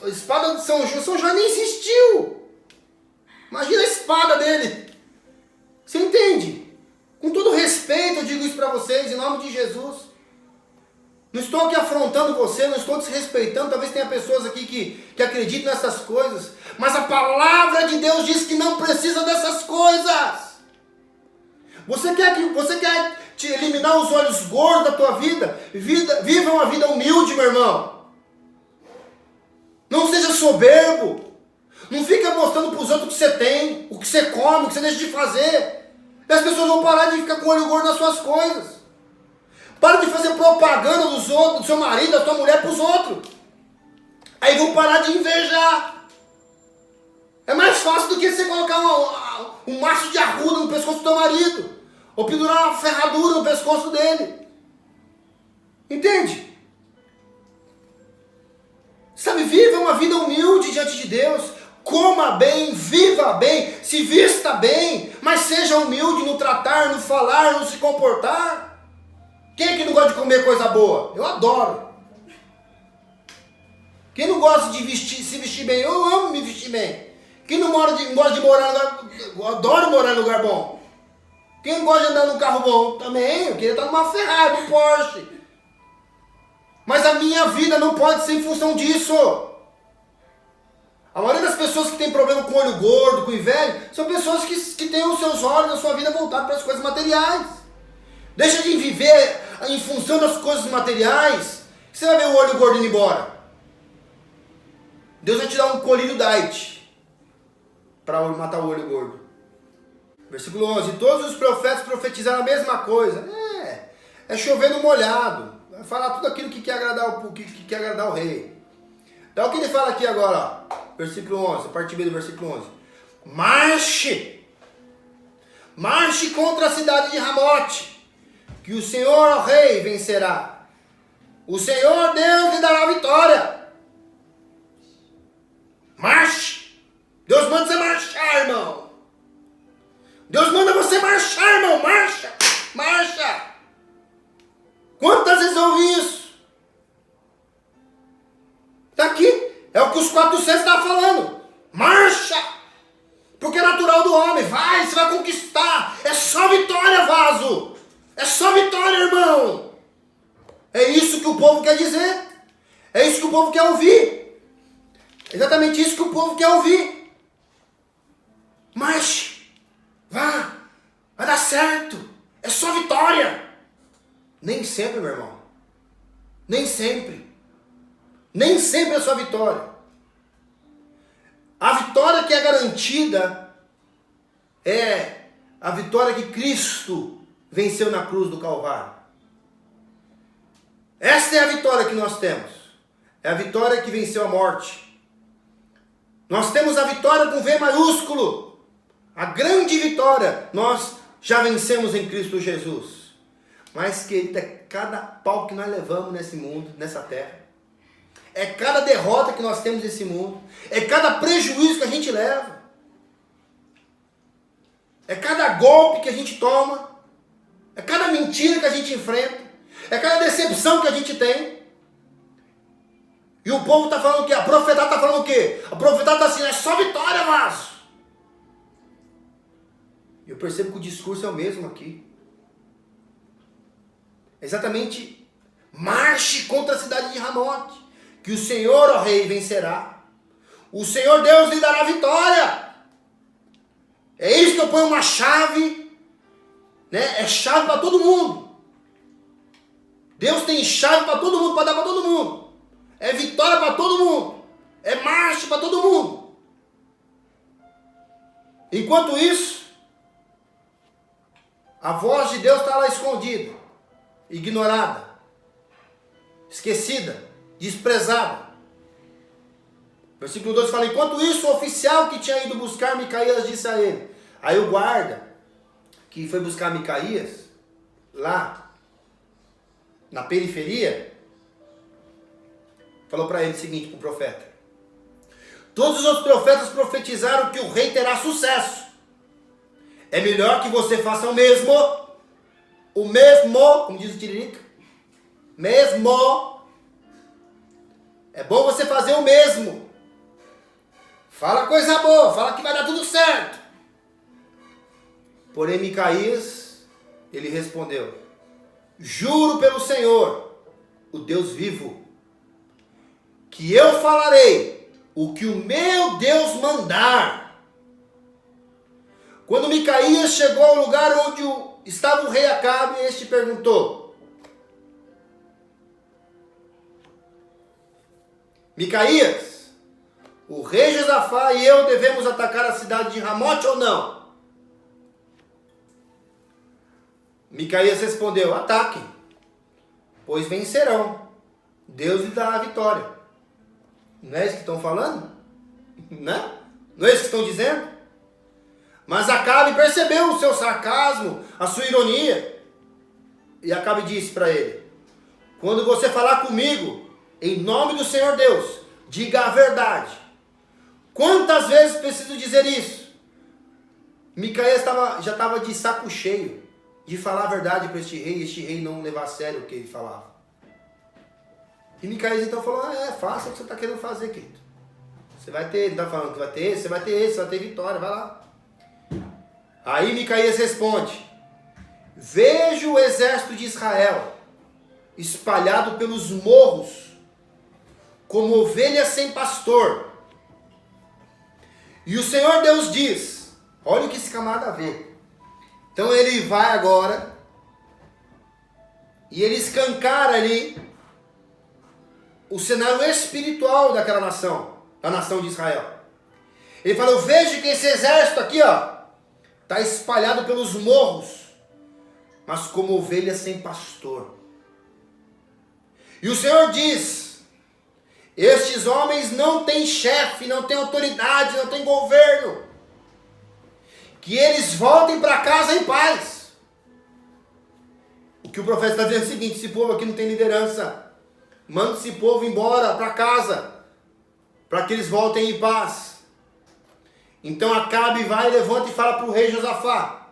a espada de São João. São João nem existiu. Imagina a espada dele. Você entende? Com todo respeito eu digo isso para vocês, em nome de Jesus. Não estou aqui afrontando você, não estou desrespeitando. Talvez tenha pessoas aqui que acreditam nessas coisas. Mas a palavra de Deus diz que não precisa dessas coisas. Você quer te eliminar os olhos gordos da tua vida? Viva uma vida humilde, meu irmão. Não seja soberbo. Não fica mostrando para os outros o que você tem, o que você come, o que você deixa de fazer. E as pessoas vão parar de ficar com o olho gordo nas suas coisas. Para de fazer propaganda dos outros, do seu marido, da tua mulher para os outros. Aí vão parar de invejar. É mais fácil do que você colocar um maço de arruda no pescoço do teu marido. Ou pendurar uma ferradura no pescoço dele. Entende? Sabe, viva uma vida humilde diante de Deus. Coma bem, viva bem, se vista bem, mas seja humilde no tratar, no falar, no se comportar. Quem é que não gosta de comer coisa boa? Eu adoro. Quem não gosta de se vestir bem? Eu amo me vestir bem. Quem não gosta de morar em lugar... Eu adoro morar em lugar bom. Quem gosta de andar num carro bom? Também, eu queria estar numa Ferrari, num Porsche. Mas a minha vida não pode ser em função disso. A maioria das pessoas que tem problema com olho gordo, com inveja, são pessoas que têm os seus olhos na sua vida voltados para as coisas materiais. Deixa de viver em função das coisas materiais, você vai ver o olho gordo indo embora. Deus vai te dar um colírio diet para matar o olho gordo. Versículo 11. E todos os profetas profetizaram a mesma coisa. É chover no molhado. Vai falar tudo aquilo que quer agradar o rei. Então o que ele fala aqui agora, ó, versículo 11, a partir do versículo 11. Marche contra a cidade de Ramote, que o Senhor, ó Rei, vencerá. O Senhor Deus lhe dará vitória. Marche. Deus manda você marchar, irmão. Deus manda você marchar, irmão. Marcha. Marcha. Quantas vezes eu ouvi isso? Está aqui. É o que os 400 estavam falando. Marcha. Porque é natural do homem. Vai, você vai conquistar. É só vitória, vaso. É só vitória, irmão. É isso que o povo quer dizer. É isso que o povo quer ouvir. É exatamente isso que o povo quer ouvir. Marche. Vá. Vai dar certo. É só vitória. Nem sempre, meu irmão. Nem sempre. Nem sempre é só vitória. A vitória que é garantida é a vitória que Cristo venceu na cruz do Calvário. Esta é a vitória que nós temos. É a vitória que venceu a morte. Nós temos a vitória com V maiúsculo. A grande vitória. Nós já vencemos em Cristo Jesus. Mas, querido, é cada pau que nós levamos nesse mundo, nessa terra. É cada derrota que nós temos nesse mundo. É cada prejuízo que a gente leva. É cada golpe que a gente toma. É cada mentira que a gente enfrenta. É cada decepção que a gente tem. E o povo está falando o quê? A profetada está falando o quê? A profetada está assim, é só vitória, mas. Eu percebo que o discurso é o mesmo aqui. Exatamente. Marche contra a cidade de Ramote. Que o Senhor, ó Rei, vencerá. O Senhor Deus lhe dará vitória. É isso que eu ponho uma chave. Né? É chave para todo mundo. Deus tem chave para todo mundo, para dar para todo mundo. É vitória para todo mundo. É marcha para todo mundo. Enquanto isso, a voz de Deus está lá escondida, ignorada, esquecida, desprezada. Versículo 2 fala, enquanto isso, o oficial que tinha ido buscar Micaías disse a ele. Aí o guarda, que foi buscar Micaías, lá, na periferia, falou para ele o seguinte, para o profeta. Todos os profetas profetizaram que o rei terá sucesso. É melhor que você faça o mesmo, como diz o Tiririca, mesmo. É bom você fazer o mesmo. Fala coisa boa, fala que vai dar tudo certo. Porém, Micaías, ele respondeu, juro pelo Senhor, o Deus vivo, que eu falarei o que o meu Deus mandar. Quando Micaías chegou ao lugar onde estava o rei Acabe, este perguntou, Micaías, o rei Josafá e eu devemos atacar a cidade de Ramote ou não? Micaías respondeu, ataquem, pois vencerão. Deus lhe dará a vitória. Não é isso que estão falando? Né? Não é isso que estão dizendo? Mas Acabe percebeu o seu sarcasmo, a sua ironia. E Acabe disse para ele, quando você falar comigo, em nome do Senhor Deus, diga a verdade. Quantas vezes preciso dizer isso? Micaías já estava de saco cheio de falar a verdade para este rei não levar a sério o que ele falava. E Micaías então falou, faça o que você está querendo fazer, querido. Você vai ter, ele está falando que vai ter esse, você vai ter esse, você vai ter vitória, vai lá. Aí Micaías responde, vejo o exército de Israel espalhado pelos morros, como ovelhas sem pastor. E o Senhor Deus diz, olha o que esse camarada vê. Então ele vai agora, e ele escancara ali, o cenário espiritual daquela nação, da nação de Israel. Ele fala, eu vejo que esse exército aqui, está espalhado pelos morros, mas como ovelhas sem pastor. E o Senhor diz, estes homens não têm chefe, não têm autoridade, não têm governo. Que eles voltem para casa em paz. O que o profeta está dizendo é o seguinte: esse povo aqui não tem liderança. Manda esse povo embora para casa, para que eles voltem em paz. Então Acabe vai, levanta e fala para o rei Josafá: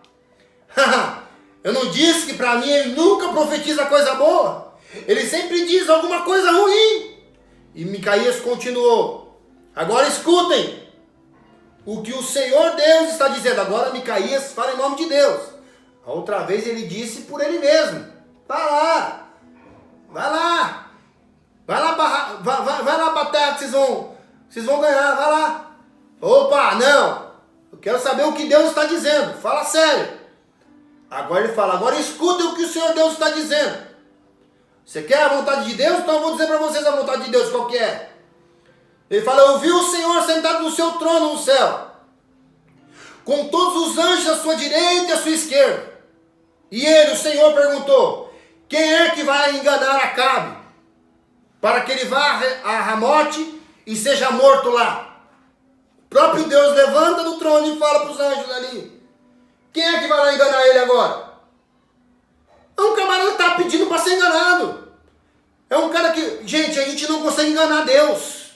eu não disse que para mim ele nunca profetiza coisa boa? Ele sempre diz alguma coisa ruim. E Micaías continuou: agora escutem o que o Senhor Deus está dizendo. Agora Micaías fala em nome de Deus. A outra vez ele disse por ele mesmo: vai lá, vai lá, vai lá para a terra que vocês vão ganhar, vai lá. Opa, não, eu quero saber o que Deus está dizendo, fala sério. Agora ele fala: agora escutem o que o Senhor Deus está dizendo. Você quer a vontade de Deus? Então eu vou dizer para vocês a vontade de Deus qual que é. Ele fala: eu vi o Senhor sentado no seu trono no céu, com todos os anjos à sua direita e à sua esquerda. E ele, o Senhor, perguntou: quem é que vai enganar Acabe, para que ele vá a Ramote e seja morto lá? O próprio Deus levanta do trono e fala para os anjos ali: quem é que vai lá enganar ele agora? É um camarada que está pedindo para ser enganado. É um cara que, gente, a gente não consegue enganar Deus.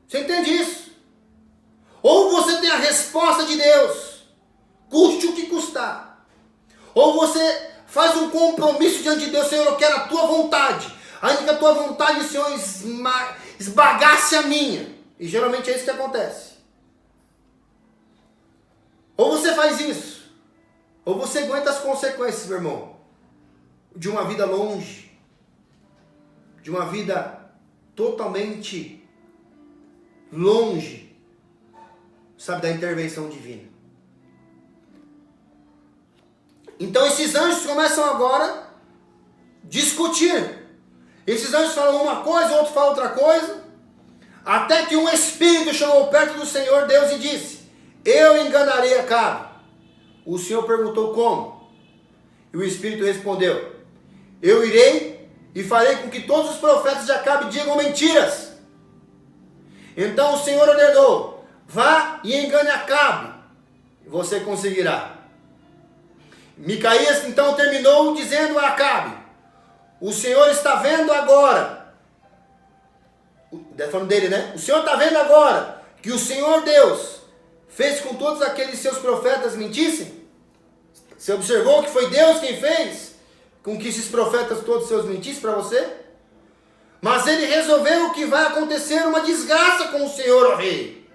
Você entende isso? Ou você tem a resposta de Deus, custe o que custar. Ou você faz um compromisso diante de Deus: Senhor, eu quero a tua vontade. Ainda que a tua vontade, Senhor, esbagasse a minha. E geralmente é isso que acontece. Ou você faz isso, ou você aguenta as consequências, meu irmão, de uma vida longe, de uma vida totalmente longe, sabe, da intervenção divina. Então esses anjos começam agora a discutir. Esses anjos falam uma coisa, o outro fala outra coisa, até que um espírito chegou perto do Senhor Deus e disse: eu enganarei Acabe. O Senhor perguntou: como? E o espírito respondeu: eu irei e farei com que todos os profetas de Acabe digam mentiras. Então o Senhor ordenou: vá e engane Acabe, e você conseguirá. Micaías então terminou dizendo a Acabe: o Senhor está vendo agora, falando dele, né? O Senhor está vendo agora que o Senhor Deus fez com todos aqueles seus profetas mentissem? Você observou que foi Deus quem fez com que esses profetas todos seus mentissem para você? Mas ele resolveu que vai acontecer uma desgraça com o Senhor, ó rei.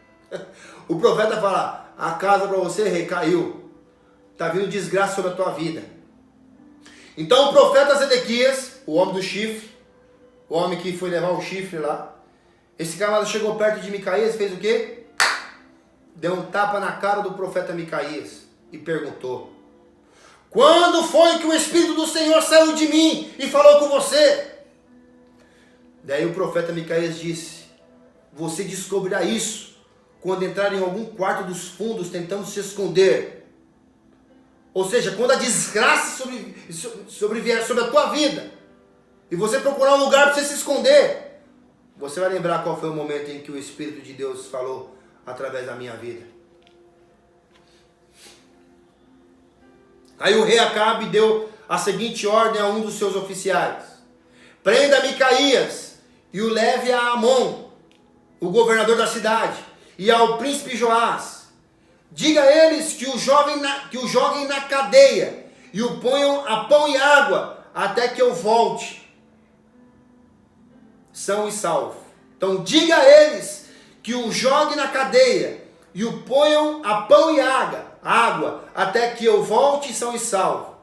O profeta fala: a casa para você, rei, caiu. Está vindo desgraça sobre a tua vida. Então o profeta Zedequias, o homem do chifre, o homem que foi levar o chifre lá, esse camarada chegou perto de Micaías e fez o quê? Deu um tapa na cara do profeta Micaías e perguntou: quando foi que o Espírito do Senhor saiu de mim e falou com você? Daí o profeta Micaías disse: você descobrirá isso quando entrar em algum quarto dos fundos tentando se esconder. Ou seja, quando a desgraça sobrevier sobre a tua vida e você procurar um lugar para você se esconder, você vai lembrar qual foi o momento em que o Espírito de Deus falou através da minha vida. Aí o rei Acabe deu a seguinte ordem a um dos seus oficiais: prenda Micaías e o leve a Amon, o governador da cidade, e ao príncipe Joás. Diga a eles que o joguem na cadeia e o ponham a pão e água até que eu volte são e salvo. Então diga a eles que o joguem na cadeia e o ponham a pão e água até que eu volte são e salvo.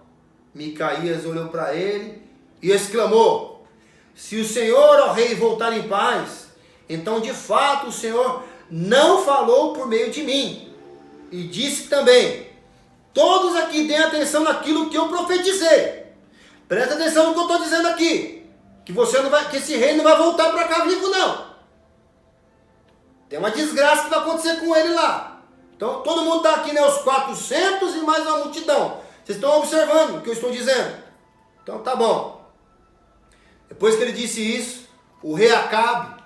Micaías olhou para ele e exclamou: se o Senhor, ó rei, voltar em paz, então de fato o Senhor não falou por meio de mim. E disse também: todos aqui deem atenção naquilo que eu profetizei. Presta atenção no que eu estou dizendo aqui, que esse rei não vai voltar para cá vivo, não. Tem uma desgraça que vai acontecer com ele lá. Então todo mundo está aqui, né? Os 400 e mais uma multidão. Vocês estão observando o que eu estou dizendo? Então tá bom. Depois que ele disse isso, o rei Acabe,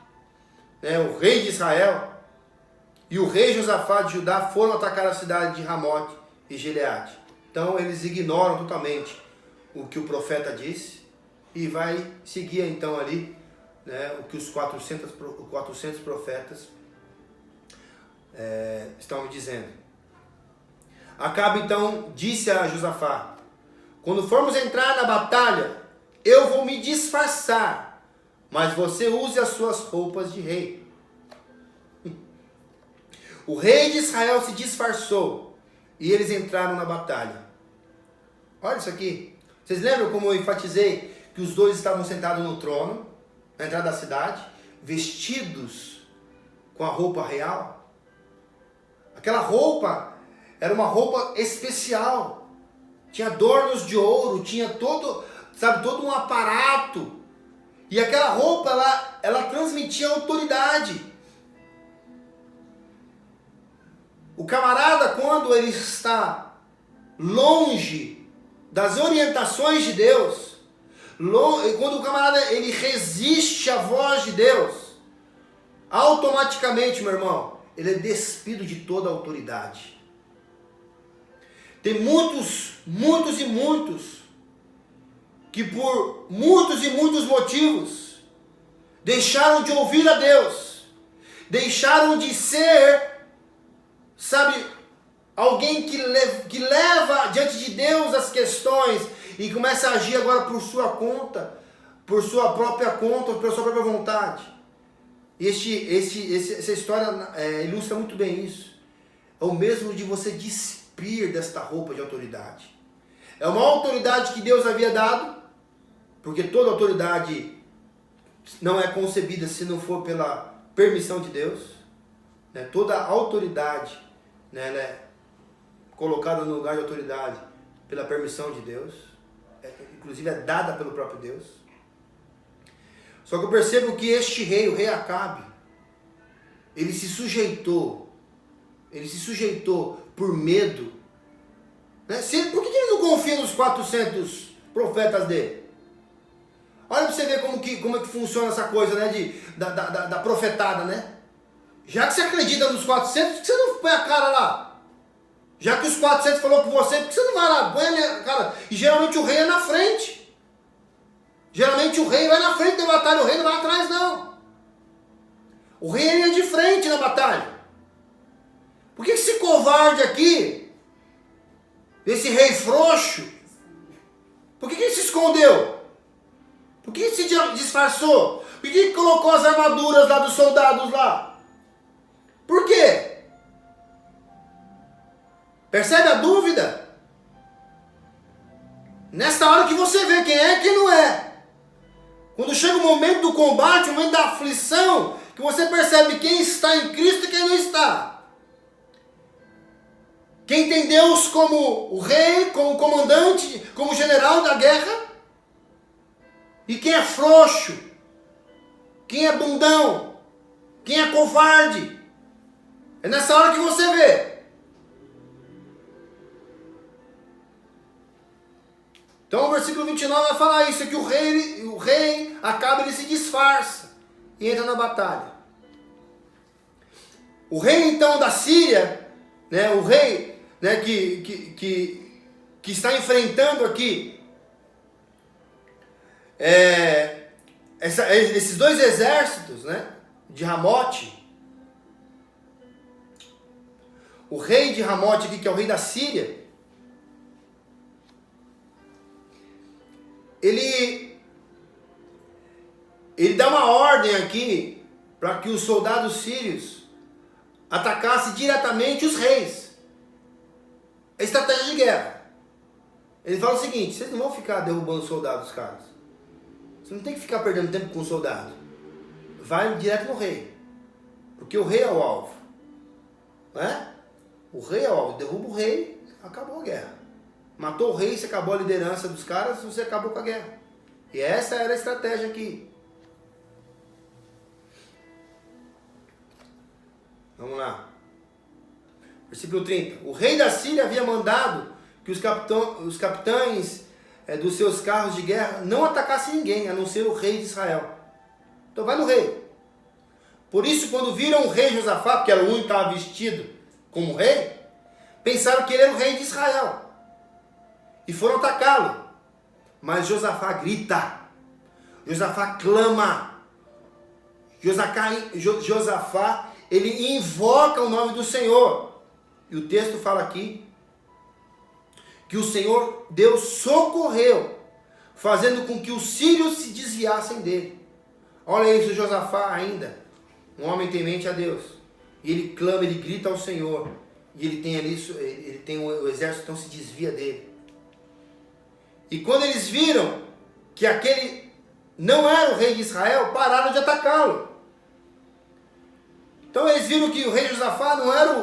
né, o rei de Israel, e o rei Josafá de Judá foram atacar a cidade de Ramote e Gileade. Então eles ignoram totalmente o que o profeta disse e vai seguir então ali, né, o que os 400 profetas estão dizendo. Acabe então disse a Josafá: quando formos entrar na batalha, eu vou me disfarçar, mas você use as suas roupas de rei. O rei de Israel se disfarçou e eles entraram na batalha. Olha isso aqui. Vocês lembram como eu enfatizei que os dois estavam sentados no trono, na entrada da cidade, vestidos com a roupa real? Aquela roupa era uma roupa especial. Tinha adornos de ouro, tinha todo um aparato. E aquela roupa, ela transmitia autoridade. O camarada, quando ele está longe das orientações de Deus, quando o camarada ele resiste à voz de Deus, automaticamente, meu irmão, ele é despido de toda a autoridade. Tem muitos que por muitos e muitos motivos deixaram de ouvir a Deus, deixaram de ser, alguém que leva diante de Deus as questões e começa a agir agora por sua conta, por sua própria conta, por sua própria vontade. Essa história ilustra muito bem isso. É o mesmo de você despir desta roupa de autoridade. É uma autoridade que Deus havia dado, porque toda autoridade não é concebida se não for pela permissão de Deus. Né? Toda autoridade, né, ela é colocada no lugar de autoridade pela permissão de Deus, inclusive é dada pelo próprio Deus. Só que eu percebo que este rei, o rei Acabe, ele se sujeitou por medo. Né? Por que ele não confia nos 400 profetas dele? Olha para você ver como é que funciona essa coisa, né, da profetada, né? Já que você acredita nos 400, por que você não põe a cara lá? Já que os 400 falou com você, por que você não vai lá? Põe a cara. E geralmente o rei é na frente. Geralmente o rei vai na frente da batalha, o rei não vai atrás não. O rei é de frente na batalha. Por que esse covarde aqui, esse rei frouxo, por que ele se escondeu? Por que ele se disfarçou? Por que ele colocou as armaduras lá dos soldados lá? Por quê? Percebe a dúvida? Nessa hora que você vê quem é e quem não é. Quando chega o momento do combate, o momento da aflição, que você percebe quem está em Cristo e quem não está. Quem tem Deus como o rei, como comandante, como general da guerra. E quem é frouxo, quem é bundão, quem é covarde. É nessa hora que você vê. Então o versículo 29 vai falar isso, é que o rei Acabe, ele se disfarça e entra na batalha. O rei então da Síria, né, o rei, né, que está enfrentando aqui esses dois exércitos, né, de Ramote. O rei de Ramote aqui, que é o rei da Síria, ele dá uma ordem aqui para que os soldados sírios atacassem diretamente os reis. É estratégia de guerra. Ele fala o seguinte: vocês não vão ficar derrubando os soldados, caras. Você não tem que ficar perdendo tempo com o soldado. Vai direto no rei. Porque o rei é o alvo. Não é? O rei é o alvo. Derruba o rei, acabou a guerra. Matou o rei, você acabou a liderança dos caras, você acabou com a guerra. E essa era a estratégia aqui. Vamos lá. Versículo 30. O rei da Síria havia mandado que os capitães dos seus carros de guerra não atacassem ninguém, a não ser o rei de Israel. Então vai no rei. Por isso, quando viram o rei Josafá, que era o único que estava vestido como rei, pensaram que ele era o rei de Israel. E foram atacá-lo. Mas Josafá grita. Josafá clama. Josafá, ele invoca o nome do Senhor. E o texto fala aqui que o Senhor, Deus socorreu, fazendo com que os sírios se desviassem dele. Olha isso, Josafá ainda, um homem temente a Deus. E ele clama, ele grita ao Senhor. E ele tem ali, o exército então se desvia dele. E quando eles viram que aquele não era o rei de Israel, pararam de atacá-lo. Então eles viram que o rei Josafá não era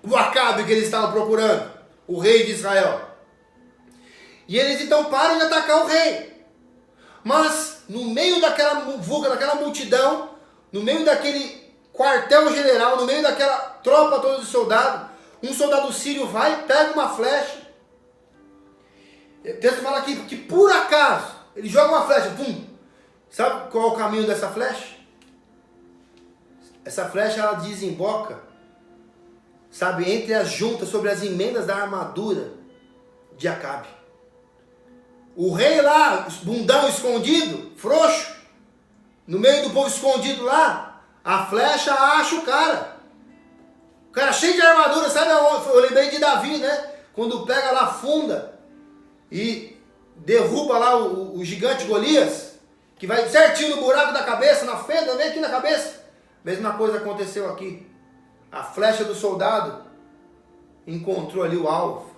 o Acabe que eles estavam procurando, o rei de Israel. E eles então param de atacar o rei. Mas no meio daquela vulca, daquela multidão, no meio daquele quartel-general, no meio daquela tropa toda de soldado, um soldado sírio vai, pega uma flecha. O texto fala aqui que por acaso, ele joga uma flecha, pum. Sabe qual é o caminho dessa flecha? Essa flecha ela desemboca, sabe, entre as juntas, sobre as emendas da armadura de Acabe. O rei lá, bundão escondido, frouxo, no meio do povo escondido lá, a flecha acha o cara. O cara cheio de armadura, sabe? Eu lembrei de Davi, né? Quando pega lá, funda e derruba lá o gigante Golias, que vai certinho no buraco da cabeça, na fenda, vem aqui na cabeça. Mesma coisa aconteceu aqui. A flecha do soldado encontrou ali o alvo.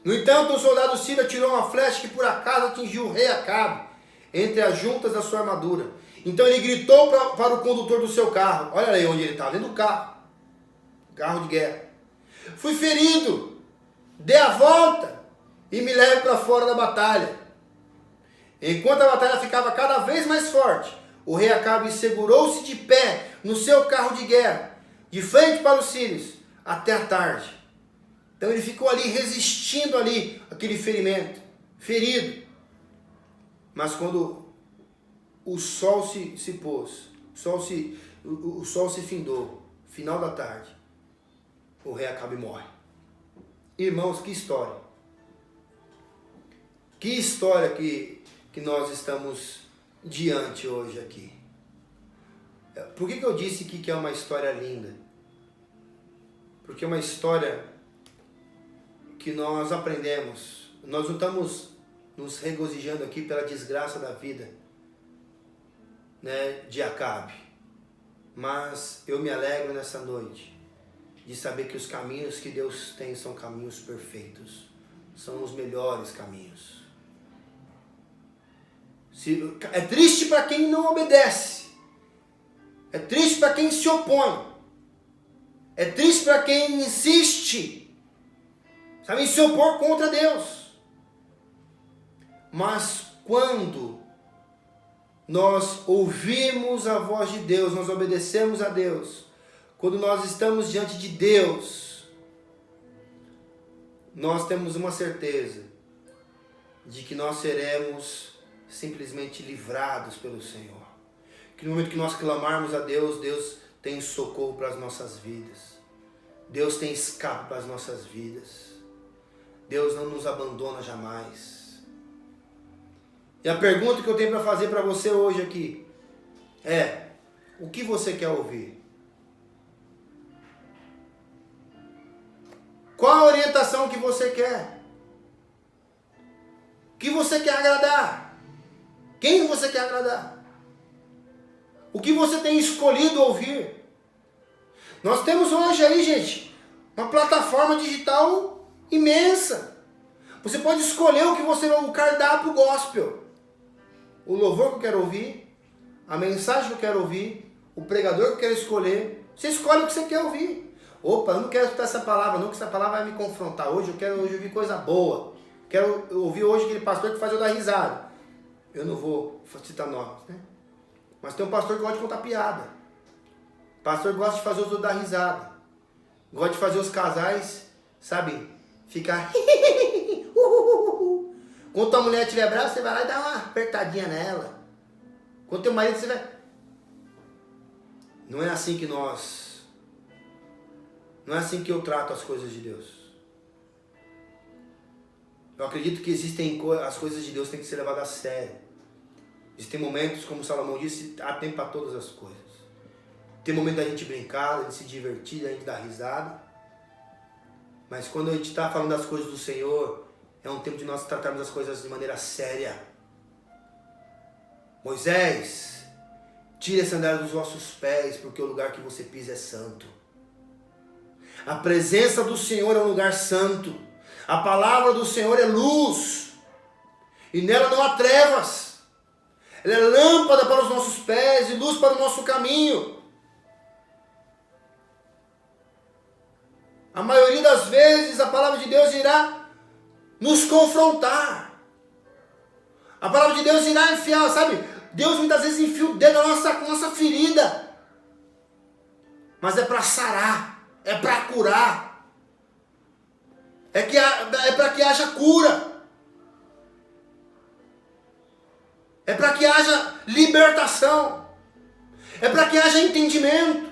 No entanto, o soldado sírio atirou uma flecha que por acaso atingiu o rei Acabe, entre as juntas da sua armadura. Então ele gritou para o condutor do seu carro. Olha aí onde ele estava, dentro do carro. Carro de guerra. Fui ferido, dê a volta e me leve para fora da batalha. Enquanto a batalha ficava cada vez mais forte, o rei Acabe segurou-se de pé no seu carro de guerra, de frente para os sírios, até a tarde. Então ele ficou ali resistindo ali aquele ferimento, ferido. Mas quando o sol se pôs, o sol se findou, final da tarde, o rei Acabe morre. Irmãos, que história. Que história que nós estamos diante hoje aqui. Por que eu disse que é uma história linda? Porque é uma história que nós aprendemos. Nós não estamos nos regozijando aqui pela desgraça da vida, né, de Acabe. Mas eu me alegro nessa noite de saber que os caminhos que Deus tem são caminhos perfeitos. São os melhores caminhos. É triste para quem não obedece. É triste para quem se opõe. É triste para quem insiste, sabe, em se opor contra Deus. Mas quando nós ouvimos a voz de Deus, nós obedecemos a Deus, quando nós estamos diante de Deus, nós temos uma certeza de que nós seremos simplesmente livrados pelo Senhor. Que no momento que nós clamarmos a Deus, Deus tem socorro para as nossas vidas. Deus tem escape para as nossas vidas. Deus não nos abandona jamais. E a pergunta que eu tenho para fazer para você hoje aqui é: o que você quer ouvir? Qual a orientação que você quer? O que você quer agradar? Quem você quer agradar? O que você tem escolhido ouvir? Nós temos hoje aí, gente, uma plataforma digital imensa. Você pode escolher o cardápio gospel. O louvor que eu quero ouvir, a mensagem que eu quero ouvir, o pregador que eu quero escolher. Você escolhe o que você quer ouvir. Opa, eu não quero escutar essa palavra não, que essa palavra vai me confrontar. Hoje eu quero ouvir coisa boa. Quero ouvir hoje aquele pastor que faz eu dar risada. Eu não vou citar nomes, né? Mas tem um pastor que gosta de contar piada. O pastor gosta de fazer os outros dar risada. Gosta de fazer os casais, sabe, ficar... Quando tua mulher estiver brava, você vai lá e dá uma apertadinha nela. Quando teu marido, você vai... Não é assim que nós... Não é assim que eu trato as coisas de Deus. Eu acredito que existem as coisas de Deus têm que ser levadas a sério. Existem momentos, como Salomão disse, há tempo para todas as coisas. Tem momento da gente brincar, da gente se divertir, da gente dar risada. Mas quando a gente está falando das coisas do Senhor, é um tempo de nós tratarmos as coisas de maneira séria. Moisés, tire a sandália dos vossos pés, porque o lugar que você pisa é santo. A presença do Senhor é um lugar santo. A palavra do Senhor é luz. E nela não há trevas. Ela é lâmpada para os nossos pés e luz para o nosso caminho. A maioria das vezes a palavra de Deus irá nos confrontar. A palavra de Deus irá enfiar, sabe? Deus muitas vezes enfia o dedo na nossa ferida. Mas é para sarar. É para curar. É para que haja cura. É para que haja libertação. É para que haja entendimento.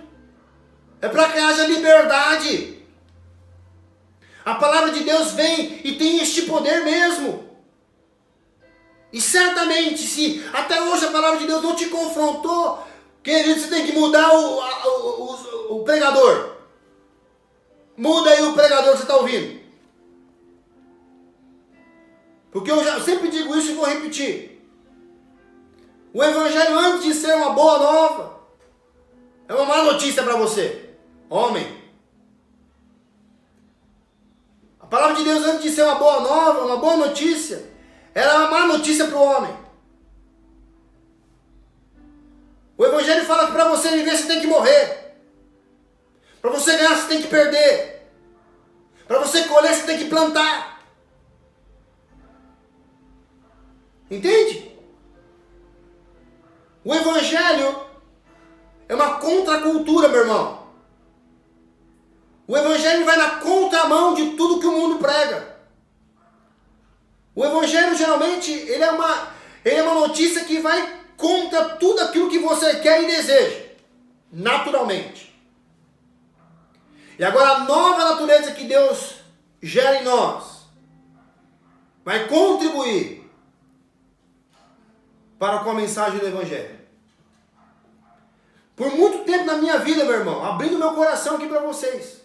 É para que haja liberdade. A palavra de Deus vem e tem este poder mesmo. E certamente, se até hoje a palavra de Deus não te confrontou, querido, você tem que mudar o pregador. Muda aí o pregador que você está ouvindo. Porque eu sempre digo isso e vou repetir. O evangelho, antes de ser uma boa nova, é uma má notícia para você, homem. A palavra de Deus, antes de ser uma boa nova, uma boa notícia, ela é uma má notícia para o homem. O evangelho fala que para você viver você tem que morrer. Para você ganhar você tem que perder. Para você colher você tem que plantar. Entende? O evangelho é uma contracultura, meu irmão. O evangelho vai na contramão de tudo que o mundo prega. O evangelho geralmente ele é uma notícia que vai contra tudo aquilo que você quer e deseja, naturalmente. E agora a nova natureza que Deus gera em nós vai contribuir para com a mensagem do evangelho. Por muito tempo na minha vida, meu irmão, abrindo meu coração aqui para vocês,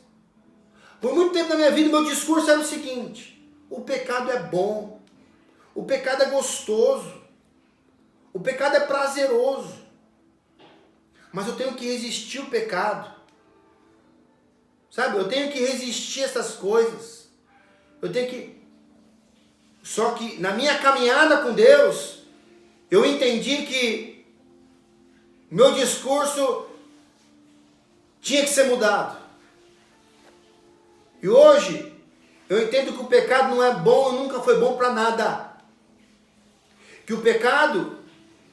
por muito tempo na minha vida, meu discurso era o seguinte: o pecado é bom, o pecado é gostoso, o pecado é prazeroso, mas eu tenho que resistir o pecado, sabe? Eu tenho que resistir essas coisas, eu tenho que... Só que na minha caminhada com Deus, eu entendi que meu discurso tinha que ser mudado. E hoje, eu entendo que o pecado não é bom e nunca foi bom para nada. Que o pecado,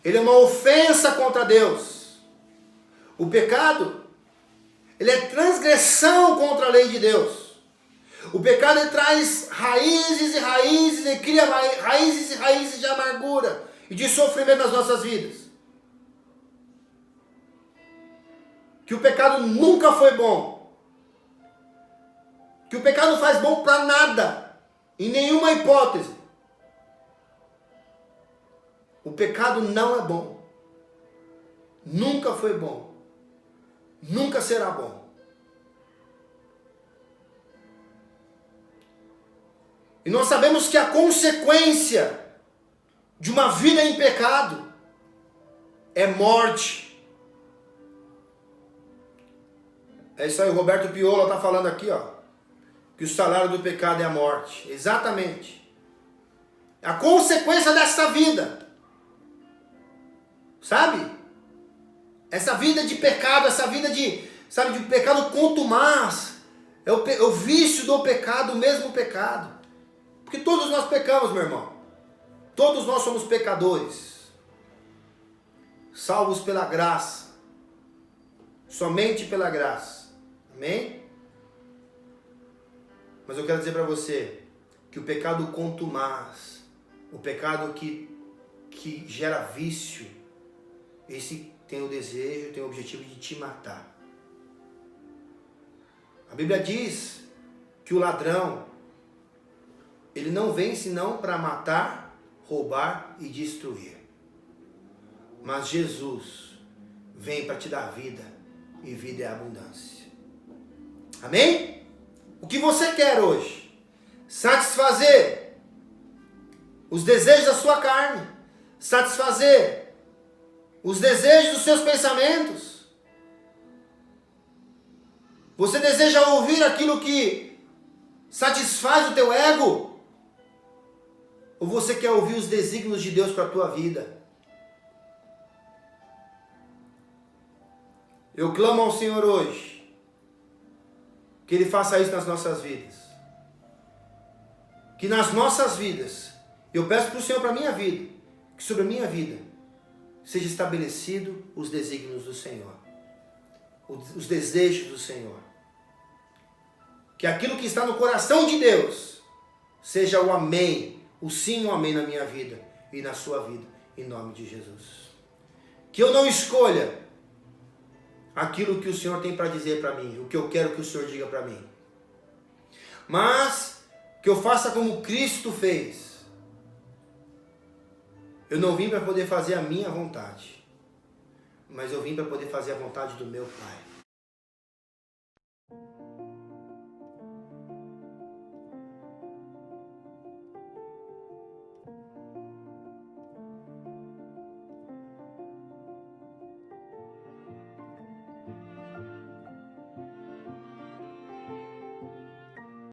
ele é uma ofensa contra Deus. O pecado, ele é transgressão contra a lei de Deus. O pecado, ele traz raízes e raízes, ele cria raízes e raízes de amargura e de sofrimento nas nossas vidas. Que o pecado nunca foi bom. Que o pecado não faz bom para nada, em nenhuma hipótese. O pecado não é bom. Nunca foi bom. Nunca será bom. E nós sabemos que a consequência de uma vida em pecado é morte. É isso aí, o Roberto Piola está falando aqui, ó, que o salário do pecado é a morte. Exatamente. A consequência dessa vida. Sabe? Essa vida de pecado, essa vida de pecado contumaz. É o vício do pecado, o mesmo pecado. Porque todos nós pecamos, meu irmão. Todos nós somos pecadores. Salvos pela graça. Somente pela graça. Amém? Mas eu quero dizer para você que o pecado contumaz, o pecado que gera vício, esse tem o desejo, tem o objetivo de te matar. A Bíblia diz que o ladrão, ele não vem senão para matar, roubar e destruir. Mas Jesus vem para te dar vida, e vida é abundância. Amém? O que você quer hoje? Satisfazer os desejos da sua carne, satisfazer os desejos dos seus pensamentos. Você deseja ouvir aquilo que satisfaz o teu ego? Ou você quer ouvir os desígnios de Deus para a tua vida? Eu clamo ao Senhor hoje, que Ele faça isso nas nossas vidas. Que nas nossas vidas, eu peço para o Senhor, para a minha vida, que sobre a minha vida seja estabelecido os desígnios do Senhor, os desejos do Senhor. Que aquilo que está no coração de Deus seja o amém, o sim e o amém na minha vida e na sua vida, em nome de Jesus. Que eu não escolha aquilo que o Senhor tem para dizer para mim, o que eu quero que o Senhor diga para mim, mas que eu faça como Cristo fez. Eu não vim para poder fazer a minha vontade, mas eu vim para poder fazer a vontade do meu Pai.